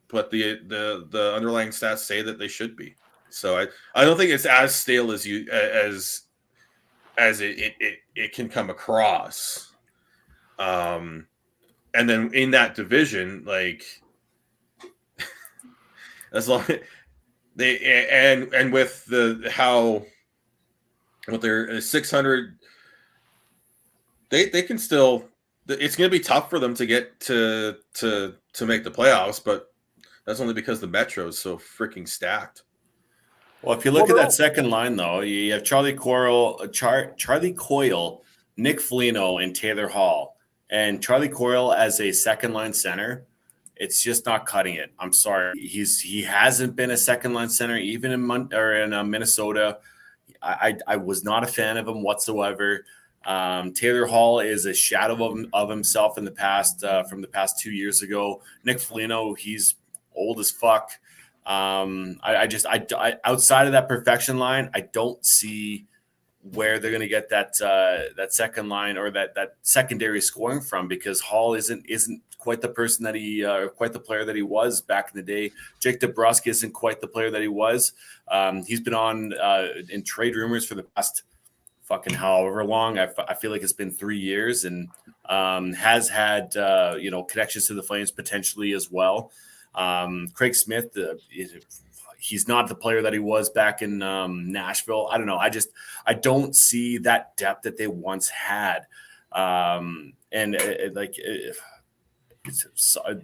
But the underlying stats say that they should be. So I don't think it's as stale as it can come across. And then in that division, like as long and with their 600, they can still. It's going to be tough for them to get to make the playoffs, but that's only because the Metro is so freaking stacked. Well, if you look at that second line, though, you have Charlie Coyle, Nick Foligno, and Taylor Hall. And Charlie Coyle as a second line center, it's just not cutting it. I'm sorry, he hasn't been a second line center even in Minnesota. I was not a fan of him whatsoever. Taylor Hall is a shadow of himself in the past from the past 2 years ago. Nick Foligno, he's old as fuck. I outside of that perfection line, I don't see where they're going to get that second line or that secondary scoring from because Hall isn't quite the person that quite the player that he was back in the day. Jake DeBrusk isn't quite the player that he was. He's been on in trade rumors for the past fucking however long. I feel like it's been 3 years and has had connections to the Flames potentially as well. Craig Smith, he's not the player that he was back in Nashville. I don't know. I don't see that depth that they once had. Sorry,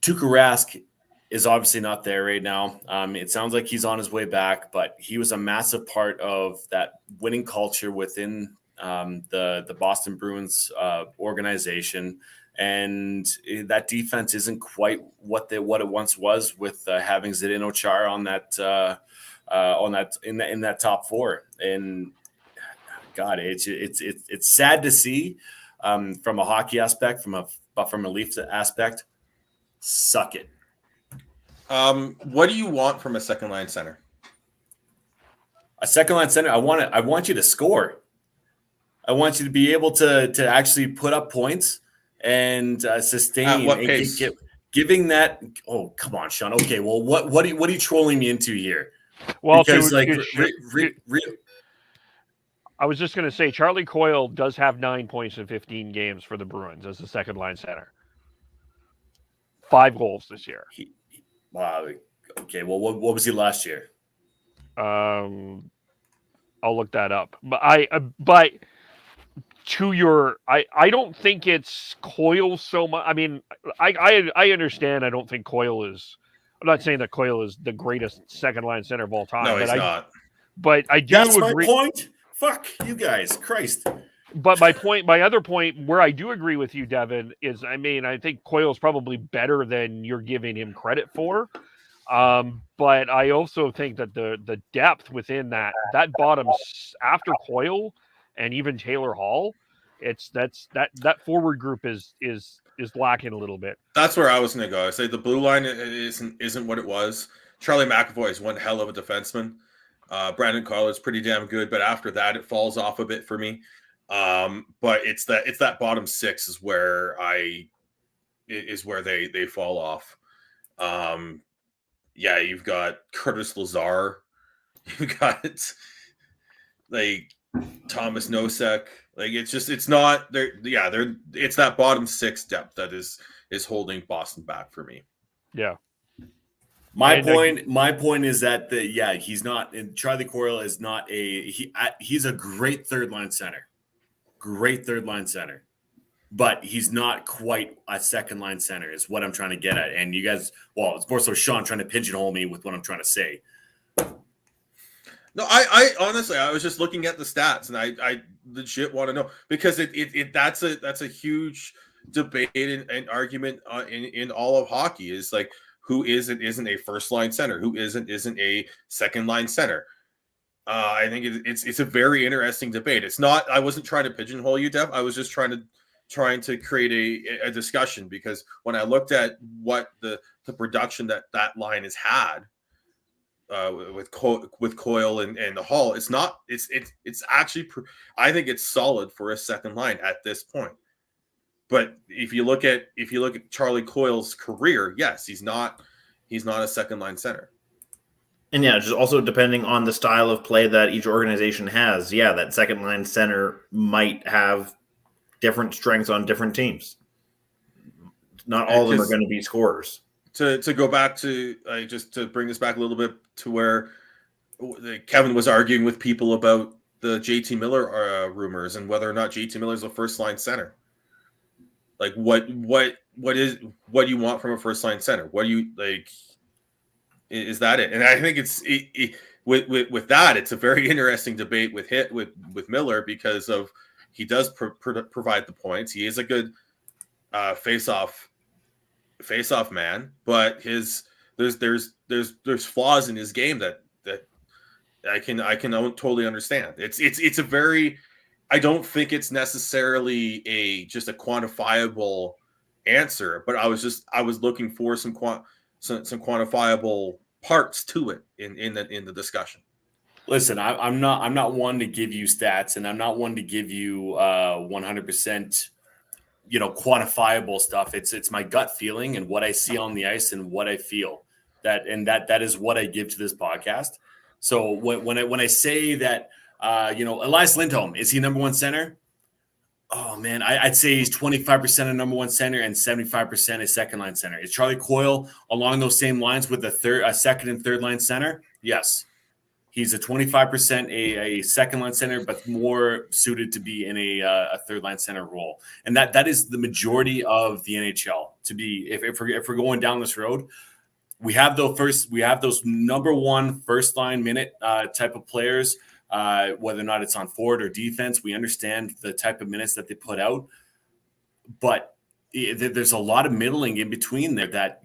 Tuukka Rask is obviously not there right now. It sounds like he's on his way back, but he was a massive part of that winning culture within the Boston Bruins organization. And that defense isn't quite what it once was with having Zdeno Chara on that in that top four. And God, it's sad to see from a hockey aspect, from a Leafs aspect. Suck it. What do you want from a second line center? A second line center, I want you to score. I want you to be able to actually put up points and sustain. At what pace? Giving that. Oh, come on, Sean. Okay, well, what are you trolling me into here? Well, Because I was just going to say Charlie Coyle does have 9 points in 15 games for the Bruins as the second line center. 5 goals this year. Wow. Okay. Well, what was he last year? I'll look that up. But I don't think it's Coyle so much. I mean, I understand. I don't think Coyle is. I'm not saying that Coyle is the greatest second line center of all time. No, he's not. But I do That's agree. my point. Fuck you guys, Christ. But my other point where I do agree with you, Devin, is I think Coyle's probably better than you're giving him credit for. But I also think that the depth within that bottom after Coyle and even Taylor Hall, that forward group is lacking a little bit. That's where I was going to go. I say the blue line isn't what it was. Charlie McAvoy is one hell of a defenseman. Brandon Carlo is pretty damn good, but after that, it falls off a bit for me. But it's that bottom six is where they fall off. Yeah, you've got Curtis Lazar, you've got like Thomas Nosek. Like it's not there. Yeah, it's that bottom six depth that is holding Boston back for me. Yeah. My point is that he's not. And Charlie Coyle is not he's a great third line center. Great third line center, but he's not quite a second line center is what I'm trying to get at. And you guys, well, it's more so Sean trying to pigeonhole me with what I'm trying to say. No, I honestly, I was just looking at the stats and I legit want to know because that's a huge debate and argument in all of hockey is like who isn't a first line center, who isn't a second line center. I think it's a very interesting debate. It's not. I wasn't trying to pigeonhole you, Dev. I was just trying to create a discussion because when I looked at what the production that line has had with Coyle and the Hall, it's not. It's actually. I think it's solid for a second line at this point. But if you look at Charlie Coyle's career, yes, he's not a second line center. And yeah, just also depending on the style of play that each organization has, yeah, that second line center might have different strengths on different teams. Not all of them are going to be scorers. To go back to just to bring this back a little bit to where Kevin was arguing with people about the JT Miller rumors and whether or not JT Miller is a first line center. Like what do you want from a first line center? What do you like? Is that it? And I think with that, it's a very interesting debate with Miller because of he does provide the points. He is a good face-off man, but there's flaws in his game that I can totally understand. It's a very. I don't think it's necessarily just a quantifiable answer, but I was looking for some quantifiable parts to it in the discussion. Listen, I'm not one to give you stats, and I'm not one to give you 100%, quantifiable stuff. It's my gut feeling and what I see on the ice and what I feel that is what I give to this podcast. So when I say that, Elias Lindholm, is he number one center? Oh man, I'd say he's 25% a number one center and 75% a second line center. Is Charlie Coyle along those same lines with a second and third line center? Yes. He's a 25% a second line center, but more suited to be in a third line center role. And that is the majority of the NHL. To be if we're going down this road, we have those number one first line minute type of players, whether or not it's on forward or defense. We understand the type of minutes that they put out, but there's a lot of middling in between there that,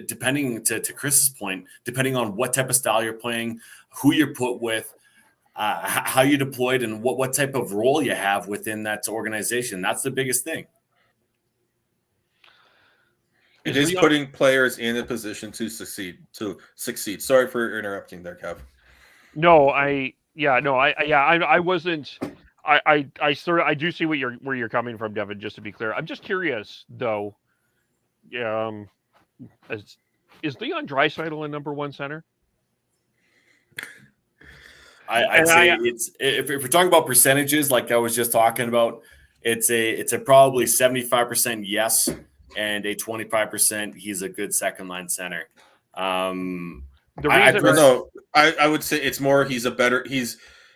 depending to Chris's point, depending on what type of style you're playing, who you're put with, how you deployed, and what type of role you have within that organization. That's the biggest thing. It is putting players in a position to succeed. Sorry for interrupting there, Kev. No, I wasn't. I do see where you're coming from, Devin. Just to be clear, I'm just curious though. Is Leon Draisaitl a number one center? I'd say it's if we're talking about percentages, like I was just talking about, it's a probably 75% yes and a 25% he's a good second line center. I would say it's more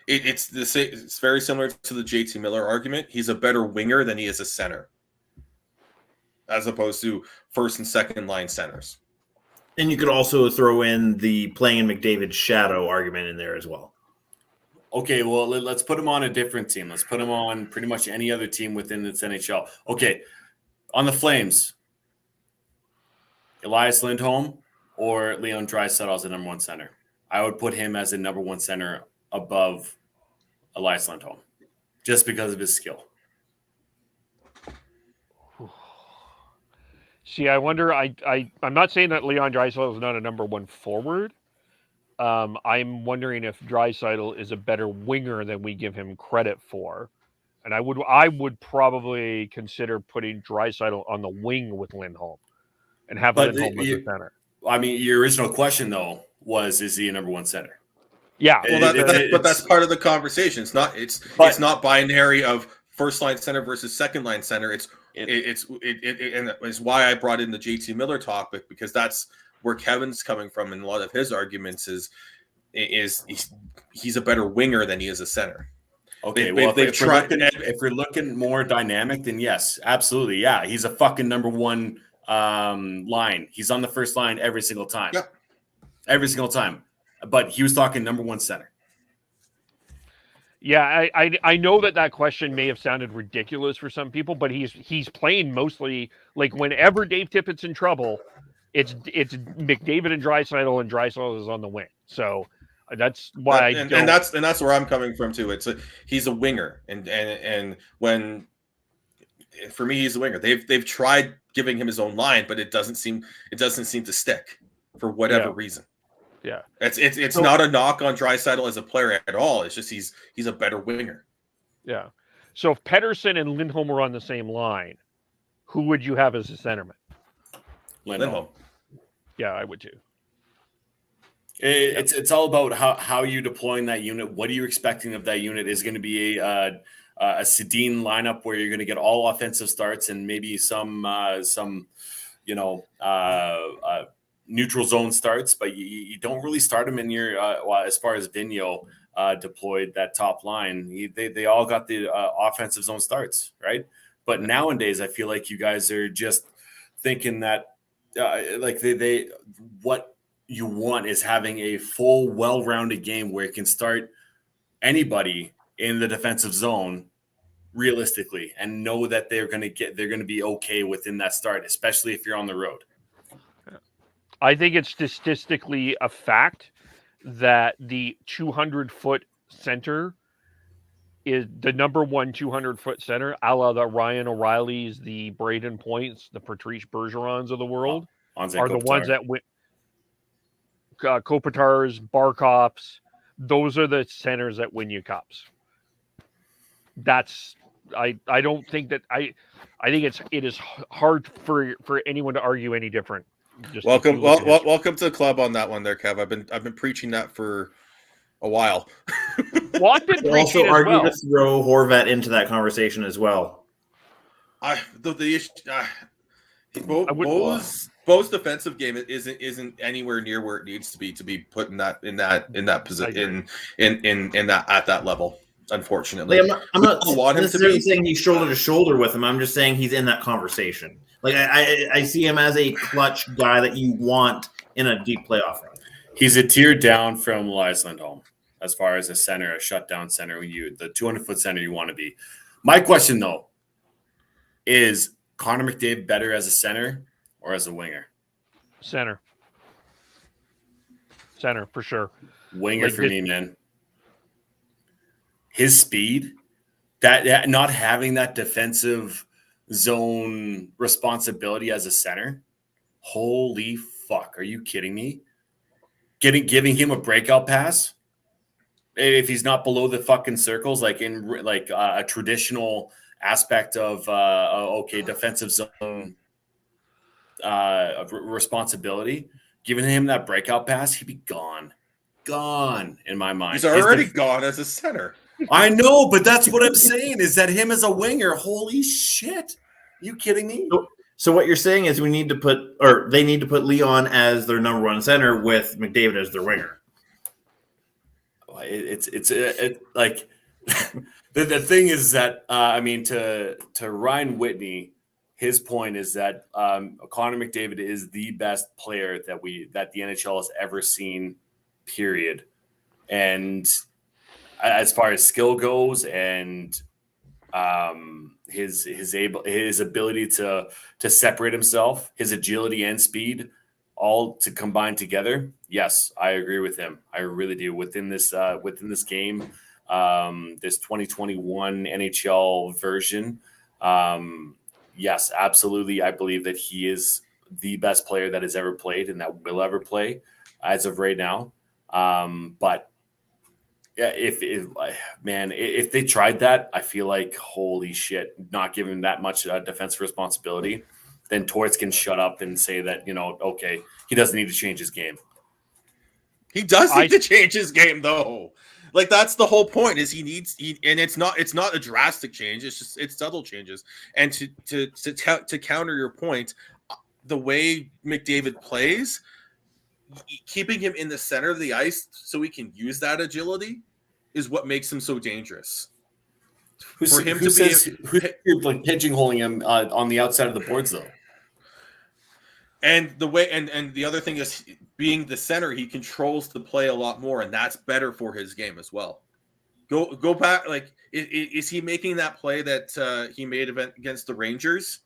it's very similar to the JT Miller argument. He's a better winger than he is a center, as opposed to first and second line centers. And you could also throw in the playing in McDavid's shadow argument in there as well. Okay, well, let's put him on a different team. Let's put him on pretty much any other team within this NHL. Okay, on the Flames, Elias Lindholm or Leon Draisaitl as a number one center. I would put him as a number one center above Elias Lindholm, just because of his skill. See, I wonder. I'm not saying that Leon Draisaitl is not a number one forward. I'm wondering if Draisaitl is a better winger than we give him credit for, and I would probably consider putting Draisaitl on the wing with Lindholm, and have Lindholm as the center. I mean, your original question though was, is he a number one center? Yeah, well, but that's part of the conversation. It's not binary of first line center versus second line center. It's why I brought in the JT Miller topic, because that's where Kevin's coming from, and a lot of his arguments is he's a better winger than he is a center. Okay, if we're looking more dynamic, then yes, absolutely, yeah, he's a fucking number one line. He's on the first line every single time. Yep. Every single time. But he was talking number one center. Yeah, I know that question may have sounded ridiculous for some people, but he's playing mostly, like, whenever Dave Tippett's in trouble, it's McDavid and Draisaitl is on the wing. So that's why that's where I'm coming from too. He's a winger, and when for me he's a winger. They've tried giving him his own line, but it doesn't seem to stick for whatever reason. Yeah, it's not a knock on Draisaitl as a player at all. It's just he's a better winger. Yeah. So if Pettersson and Lindholm were on the same line, who would you have as a centerman? Lindholm. Yeah, I would too. It's all about how you're deploying that unit. What are you expecting of that unit? Is going to be a Sedin lineup where you're going to get all offensive starts and maybe some neutral zone starts, but you don't really start them in your as far as Vigneault deployed that top line. They all got the offensive zone starts, right? But nowadays, I feel like you guys are just thinking that what you want is having a full, well-rounded game where it can start anybody in the defensive zone realistically and know that they're going to be okay within that start, especially if you're on the road. I think it's statistically a fact that the 200-foot center is the number one 200-foot center, a la the Ryan O'Reillys, the Braden Points, the Patrice Bergerons of the world, are the ones that win. Kopitars, Barkops, those are the centers that win you cups. That's I don't think that I think it is hard for anyone to argue any different. Welcome to the club on that one there, Kev. I've been preaching that for a while. Well, I've been preaching also argue to throw Horvat into that conversation as well. Bo's defensive game isn't anywhere near where it needs to be put in that position in that at that level. Unfortunately, like, I'm not necessarily saying he's shoulder to shoulder with him. I'm just saying he's in that conversation. Like I see him as a clutch guy that you want in a deep playoff run. He's a tier down from Hampus Lindholm as far as a center, a shutdown center. The 200-foot center you want to be. My question though is Connor McDavid better as a center or as a winger? Center for sure. Winger for me, man. His speed, that not having that defensive zone responsibility as a center. Holy fuck! Are you kidding me? Giving him a breakout pass if he's not below the fucking circles, like in a traditional aspect of defensive zone responsibility. Giving him that breakout pass, he'd be gone in my mind. He's already gone as a center. I know, but that's what I'm saying is that him as a winger, holy shit. Are you kidding me? So what you're saying is they need to put Leon as their number one center with McDavid as their winger. It's like the thing is that to Ryan Whitney, his point is that Connor McDavid is the best player that the NHL has ever seen, period. And as far as skill goes and his ability to separate himself, his agility and speed, all to combine together. Yes, I agree with him. I really do. Within this game, this 2021 NHL version, yes, absolutely. I believe that he is the best player that has ever played and that will ever play as of right now. But yeah, if they tried that, I feel like holy shit, not giving that much defensive responsibility, then Torts can shut up and say that okay, he doesn't need to change his game. He does need to change his game though. Like that's the whole point. Is and it's not a drastic change. It's subtle changes. And to counter your point, the way McDavid plays, keeping him in the center of the ice so he can use that agility is what makes him so dangerous. Who's pigeonholing him on the outside of the boards though? And the way and the other thing is being the center, he controls the play a lot more, and that's better for his game as well. Go back, like is he making that play that he made against the Rangers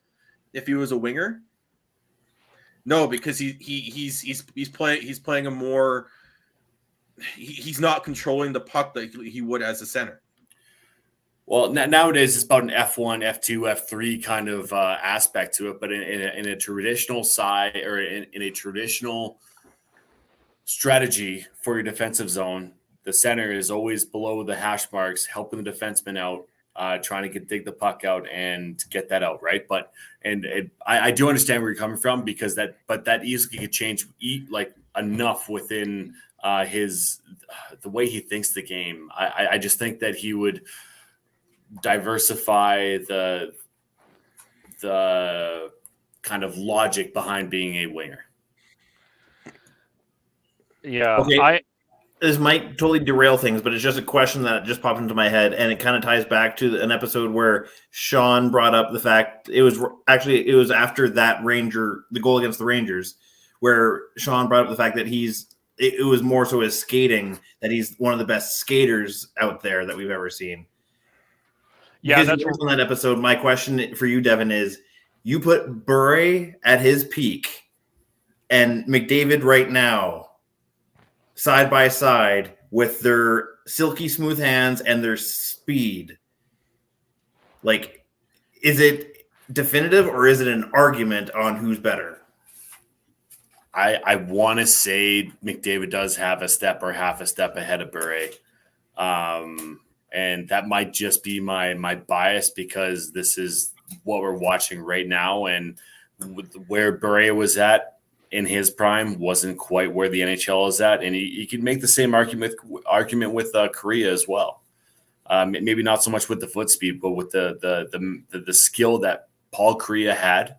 if he was a winger? No, because he's playing a more he's not controlling the puck like he would as a center. Well, nowadays it's about an F1, F2, F3 kind of aspect to it, but in a traditional side or in a traditional strategy for your defensive zone, the center is always below the hash marks, helping the defenseman out, trying to dig the puck out and get that out, right? But I do understand where you're coming from because that easily could change like enough within the way he thinks the game. I just think that he would diversify the kind of logic behind being a winger. Yeah, okay. This might totally derail things, but it's just a question that just popped into my head, and it kind of ties back to an episode where Sean brought up the fact it was after the goal against the Rangers, where Sean brought up the fact that it was more so his skating, that he's one of the best skaters out there that we've ever seen. Yeah, that's on that episode. My question for you, Devin, is you put Bure at his peak and McDavid right now side by side with their silky smooth hands and their speed. Like, is it definitive or is it an argument on who's better? I want to say McDavid does have a step or half a step ahead of Bure. And that might just be my bias because this is what we're watching right now. And where Bure was at in his prime wasn't quite where the NHL is at. And you could make the same argument with Korea as well. Maybe not so much with the foot speed, but with the skill that Paul Korea had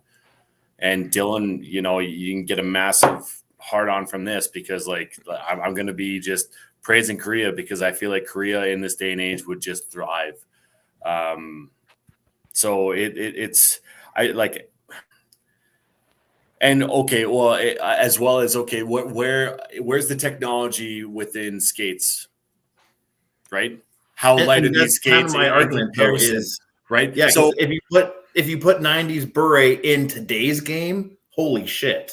And Dylan, you can get a massive hard on from this because like I'm going to be just praising Korea because I feel like Korea in this day and age would just thrive. So it's I like. And okay, well, as well as okay, where's the technology within skates, right? How light are these skates? Kind of my argument there is right. Yeah. So if you put 90s Bure in today's game, holy shit.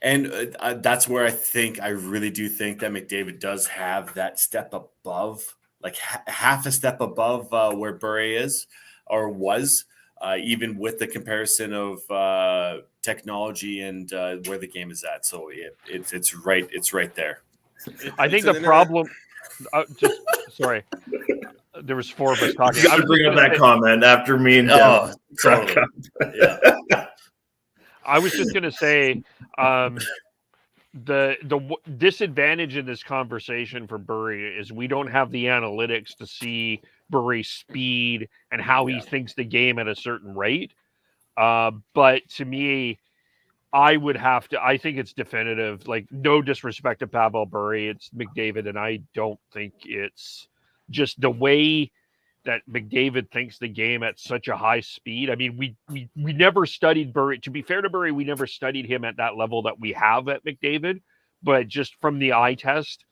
And that's where I really do think that McDavid does have that step above, like half a step above where Bure is or was. Even with the comparison of technology and where the game is at. So it's right there. I think the problem sorry, there was four of us talking. You got to bring up that comment after me and Devin. Totally. Yeah. I was just going to say the disadvantage in this conversation for Burry is we don't have the analytics to see Burry's speed and how he thinks the game at a certain rate. But to me, I think it's definitive. Like, no disrespect to Pavel Burry, it's McDavid, and I don't think it's just the way that McDavid thinks the game at such a high speed. I mean, we never studied Burry. To be fair to Burry, we never studied him at that level that we have at McDavid. But just from the eye test,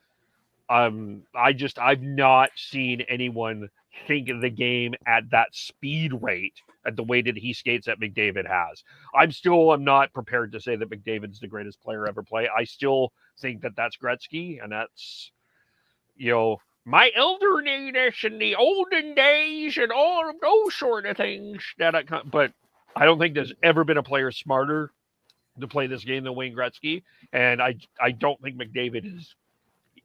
I've not seen anyone think of the game at that speed rate at the way that he skates that McDavid has. I'm not prepared to say that McDavid's the greatest player ever play. I still think that that's Gretzky, and that's, my elderliness in the olden days and all of those sort of things. But I don't think there's ever been a player smarter to play this game than Wayne Gretzky. And I don't think McDavid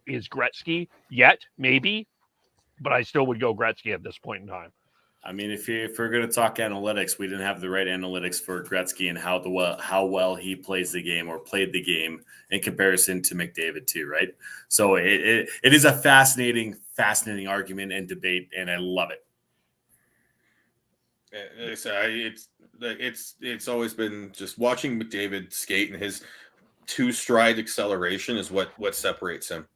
is Gretzky yet, maybe, but I still would go Gretzky at this point in time. I mean, if we're going to talk analytics, we didn't have the right analytics for Gretzky and how well he plays the game or played the game in comparison to McDavid too, right? So it is a fascinating argument and debate, and I love it. It's always been just watching McDavid skate, and his two-stride acceleration is what separates him,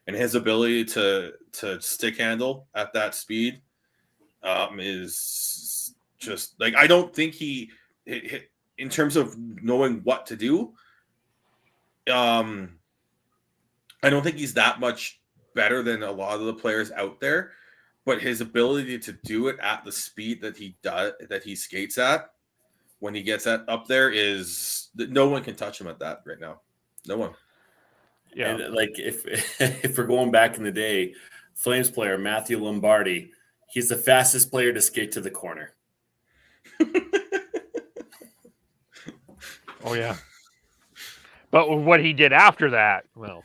and his ability to stick handle at that speed is just like, I don't think he in terms of knowing what to do. I don't think he's that much better than a lot of the players out there, but his ability to do it at the speed that he skates at when he gets up there is that no one can touch him at that right now. No one. Yeah. And like if we're going back in the day, Flames player Matthew Lombardi, he's the fastest player to skate to the corner. Oh, yeah. But what he did after that, well.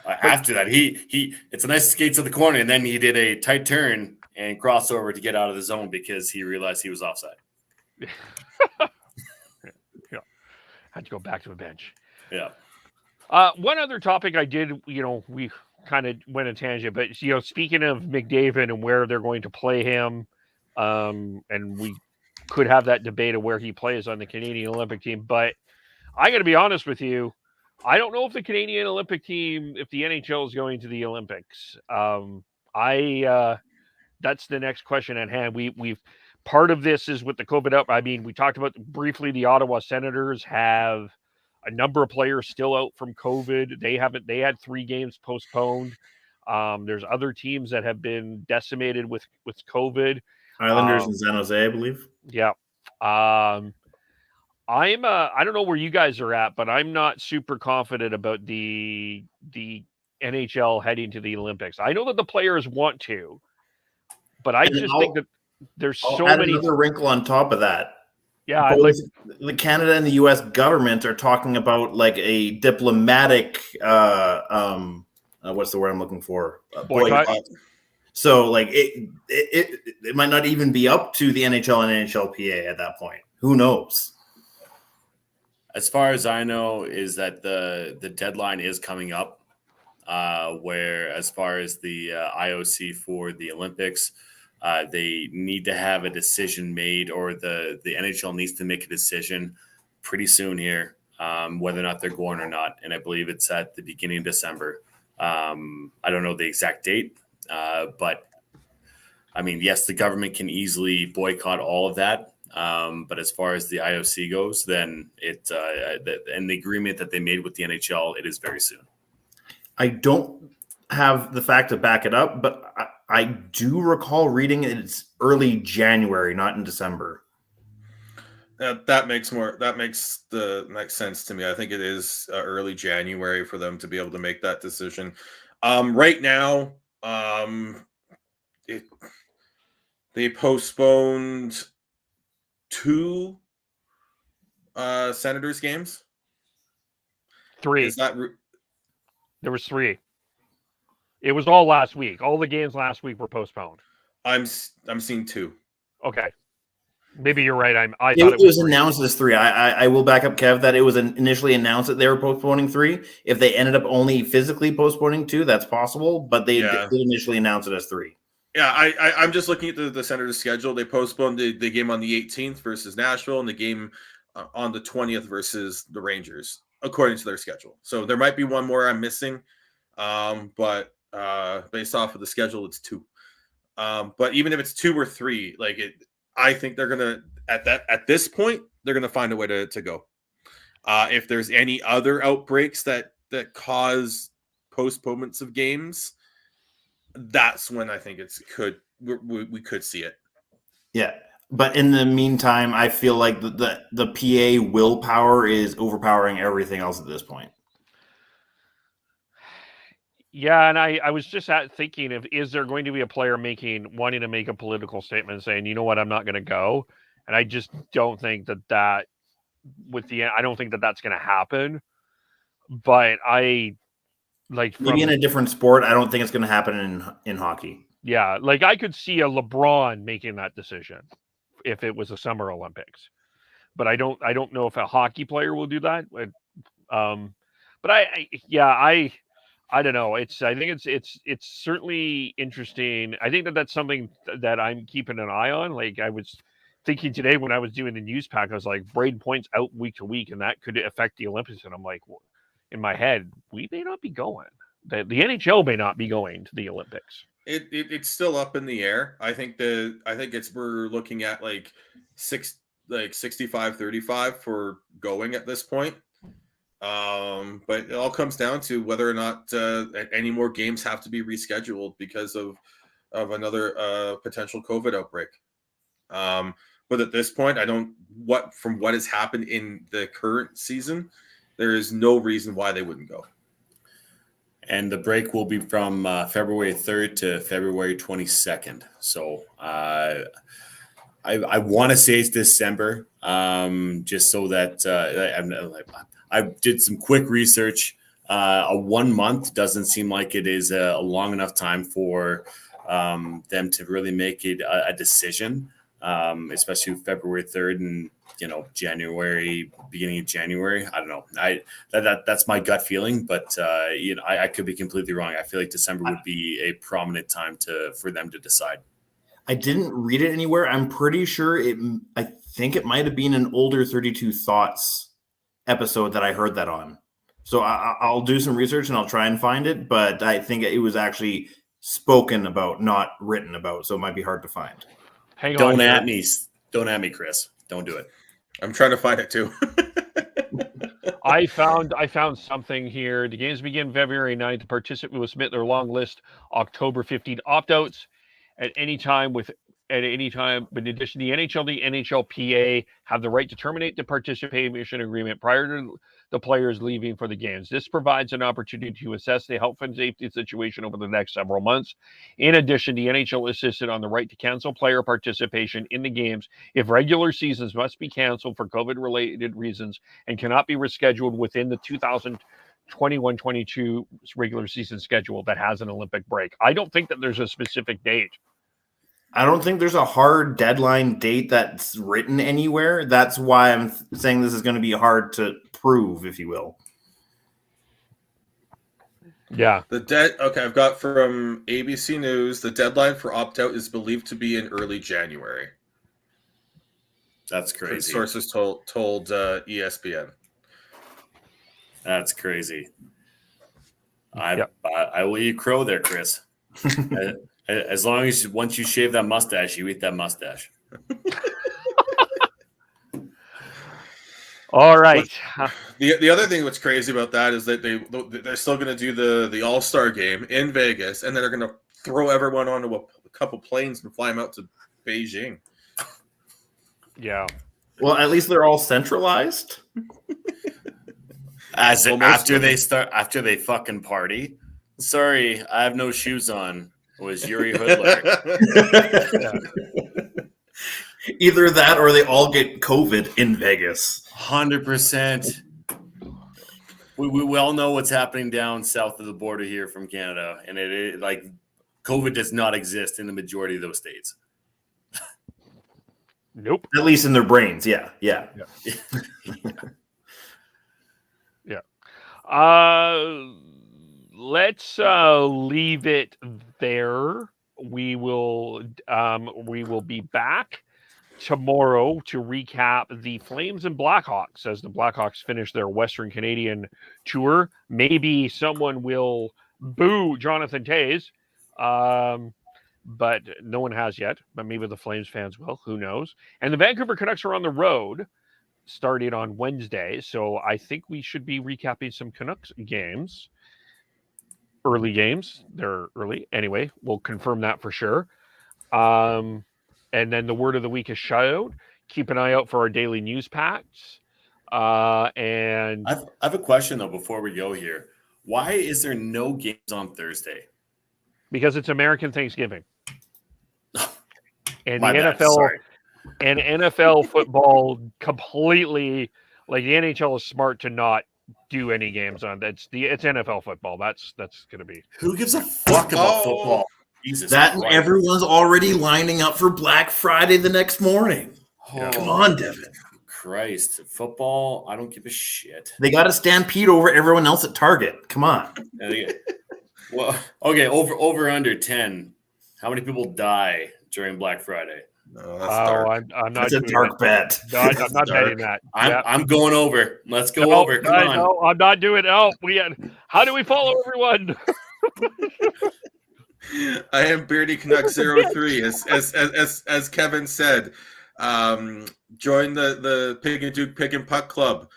After that, it's a nice skate to the corner, and then he did a tight turn and crossover to get out of the zone because he realized he was offside. Yeah. Had to go back to the bench. Yeah. One other topic I did, we kind of went a tangent, but speaking of McDavid and where they're going to play him, and we could have that debate of where he plays on the Canadian Olympic team, but I got to be honest with you, I don't know if the Canadian Olympic team, if the NHL is going to the Olympics. That's the next question at hand. We've part of this is with the COVID up. I mean, we talked about briefly the Ottawa Senators have a number of players still out from COVID. They had 3 games postponed. There's other teams that have been decimated with COVID. Islanders and San Jose, I believe. Yeah. I don't know where you guys are at, but I'm not super confident about the NHL heading to the Olympics. I know that the players want to, but I just think that there's so many. Another wrinkle on top of that. Yeah, the Canada and the U.S. government are talking about like a diplomatic. What's the word I'm looking for? Boycott. So like it might not even be up to the NHL and NHLPA at that point. Who knows? As far as I know, is that the deadline is coming up, where as far as the IOC for the Olympics, they need to have a decision made, or the NHL needs to make a decision pretty soon here, whether or not they're going or not. And I believe it's at the beginning of December. I don't know the exact date, but I mean, yes, the government can easily boycott all of that. But as far as the IOC goes, then and the agreement that they made with the NHL, it is very soon. I don't have the fact to back it up, but I do recall reading it's early January, not in December. That makes sense to me. I think it is early January for them to be able to make that decision. Right now, they postponed 2 Senators games. 3. Is that There was 3. It was all last week. All the games last week were postponed. I'm seeing 2. Okay. Maybe you're right. I It thought it was 3. announced as 3. I will back up, Kev, that it was initially announced that they were postponing 3. If they ended up only physically postponing 2, that's possible, but they did initially announce it as 3. Yeah, I'm just looking at the Senators' schedule. They postponed the game on the 18th versus Nashville and the game on the 20th versus the Rangers, according to their schedule. So there might be one more I'm missing, but based off of the schedule, it's 2. But even if it's 2 or 3, I think they're gonna at this point they're gonna find a way to go. If there's any other outbreaks that cause postponements of games, that's when I think we could see it. Yeah, but in the meantime, I feel like the PA willpower is overpowering everything else at this point. Yeah, and I was just thinking is there going to be a player wanting to make a political statement saying, you know what, I'm not going to go, and I just don't think that I don't think that that's going to happen. But maybe in a different sport, I don't think it's going to happen in hockey. Yeah, I could see a LeBron making that decision if it was a Summer Olympics, but I don't know if a hockey player will do that. But I don't know. I think it's certainly interesting. I think that's something that I'm keeping an eye on. I was thinking today when I was doing the news pack, I was like, Braden Point's out week to week, and that could affect the Olympics. And I'm like, in my head, we may not be going. The NHL may not be going to the Olympics. It's still up in the air. I think we're looking at 65-35 for going at this point. But it all comes down to whether or not any more games have to be rescheduled because of another potential COVID outbreak. But at this point, from what has happened in the current season, there is no reason why they wouldn't go. And the break will be from February 3rd to February 22nd. So I want to say it's December, just so that I did some quick research. A 1 month doesn't seem like it is a long enough time for them to really make it a decision, especially February 3rd and January, beginning of January. I don't know. That's my gut feeling, but I could be completely wrong. I feel like December would be a prominent time for them to decide. I didn't read it anywhere. I'm pretty sure I think it might have been an older 32 Thoughts episode that I heard that on. So I'll do some research and I'll try and find it, but I think it was actually spoken about, not written about. So it might be hard to find. Don't at me, Chris. Don't do it. I'm trying to find it too. I found something here. The games begin February 9th. The participant will submit their long list October 15 opt-outs at any time. But in addition, the NHL, the NHLPA have the right to terminate the participation agreement prior to the players leaving for the games. This provides an opportunity to assess the health and safety situation over the next several months. In addition, the NHL insisted on the right to cancel player participation in the games if regular seasons must be canceled for COVID-related reasons and cannot be rescheduled within the 2021-22 regular season schedule that has an Olympic break. I don't think that there's a specific date. I don't think there's a hard deadline date that's written anywhere. That's why I'm saying this is going to be hard to prove, if you will. Yeah. Okay, I've got from ABC News, the deadline for opt-out is believed to be in early January. That's crazy. Sources told ESPN. That's crazy. I will eat crow there, Chris. As long as once you shave that mustache, you eat that mustache. All right. The other thing that's crazy about that is that they're still going to do the All-Star game in Vegas, and then they're going to throw everyone onto a couple planes and fly them out to Beijing. Yeah. Well, at least they're all centralized. After they fucking party. Sorry, I have no shoes on. Was Yuri Hoodler. Either that or they all get COVID in Vegas. 100%. We all know what's happening down south of the border here from Canada, and it like COVID does not exist in the majority of those states. Nope. At least in their brains, yeah. Yeah. Let's leave it there. We will be back tomorrow to recap the Flames and Blackhawks as the Blackhawks finish their Western Canadian tour. Maybe someone will boo Jonathan Toews, but no one has yet. But maybe the Flames fans will. Who knows? And the Vancouver Canucks are on the road starting on Wednesday, so I think we should be recapping some Canucks games. Early games. They're early. Anyway, we'll confirm that for sure. And then the word of the week is shutout. Keep an eye out for our daily news packs. And I have a question, though, before we go here. Why is there no games on Thursday? Because it's American Thanksgiving. And My the bad, NFL sorry. and NFL football completely, like the NHL is smart to not do any games on it's NFL football. That's going to be. Who gives a fuck about football? Jesus That and Christ. everyone's already lining up for Black Friday the next morning. Oh, Come on, Devin. Christ. Football, I don't give a shit. They got to stampede over everyone else at Target. Come on. Well, okay, over under 10. How many people die during Black Friday? No, that's dark. I'm not. That's a dark bet. No, I'm not betting that. I'm going over. Let's go over. Come on. No, I'm not doing it. Oh, how do we follow everyone? I am Beardy Canuck 03. As Kevin said, join the Pig and Duke Pick and Puck Club.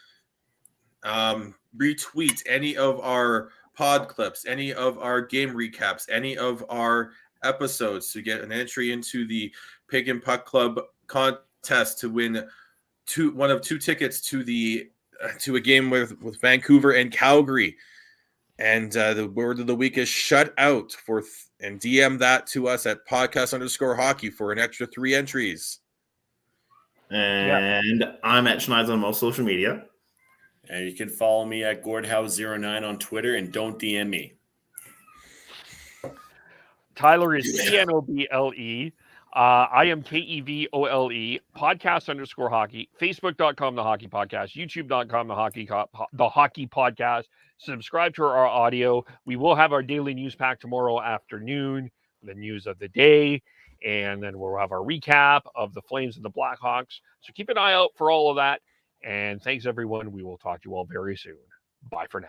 Retweet any of our pod clips, any of our game recaps, any of our episodes to get an entry into the Pig and Puck Club contest to win one of two tickets to a game with Vancouver and Calgary. And the word of the week is shut out and DM that to us at podcast_hockey for an extra 3 entries. And I'm at Schneider on most social media. And you can follow me at Gordhouse09 on Twitter, and don't DM me. Tyler is CNOBLE. I am KEVOLE. Podcast_hockey. Facebook.com, The Hockey Podcast. YouTube.com, The Hockey Podcast. Subscribe to our audio. We will have our daily news pack tomorrow afternoon, the news of the day, and then we'll have our recap of the Flames and the Blackhawks. So keep an eye out for all of that. And thanks, everyone. We will talk to you all very soon. Bye for now.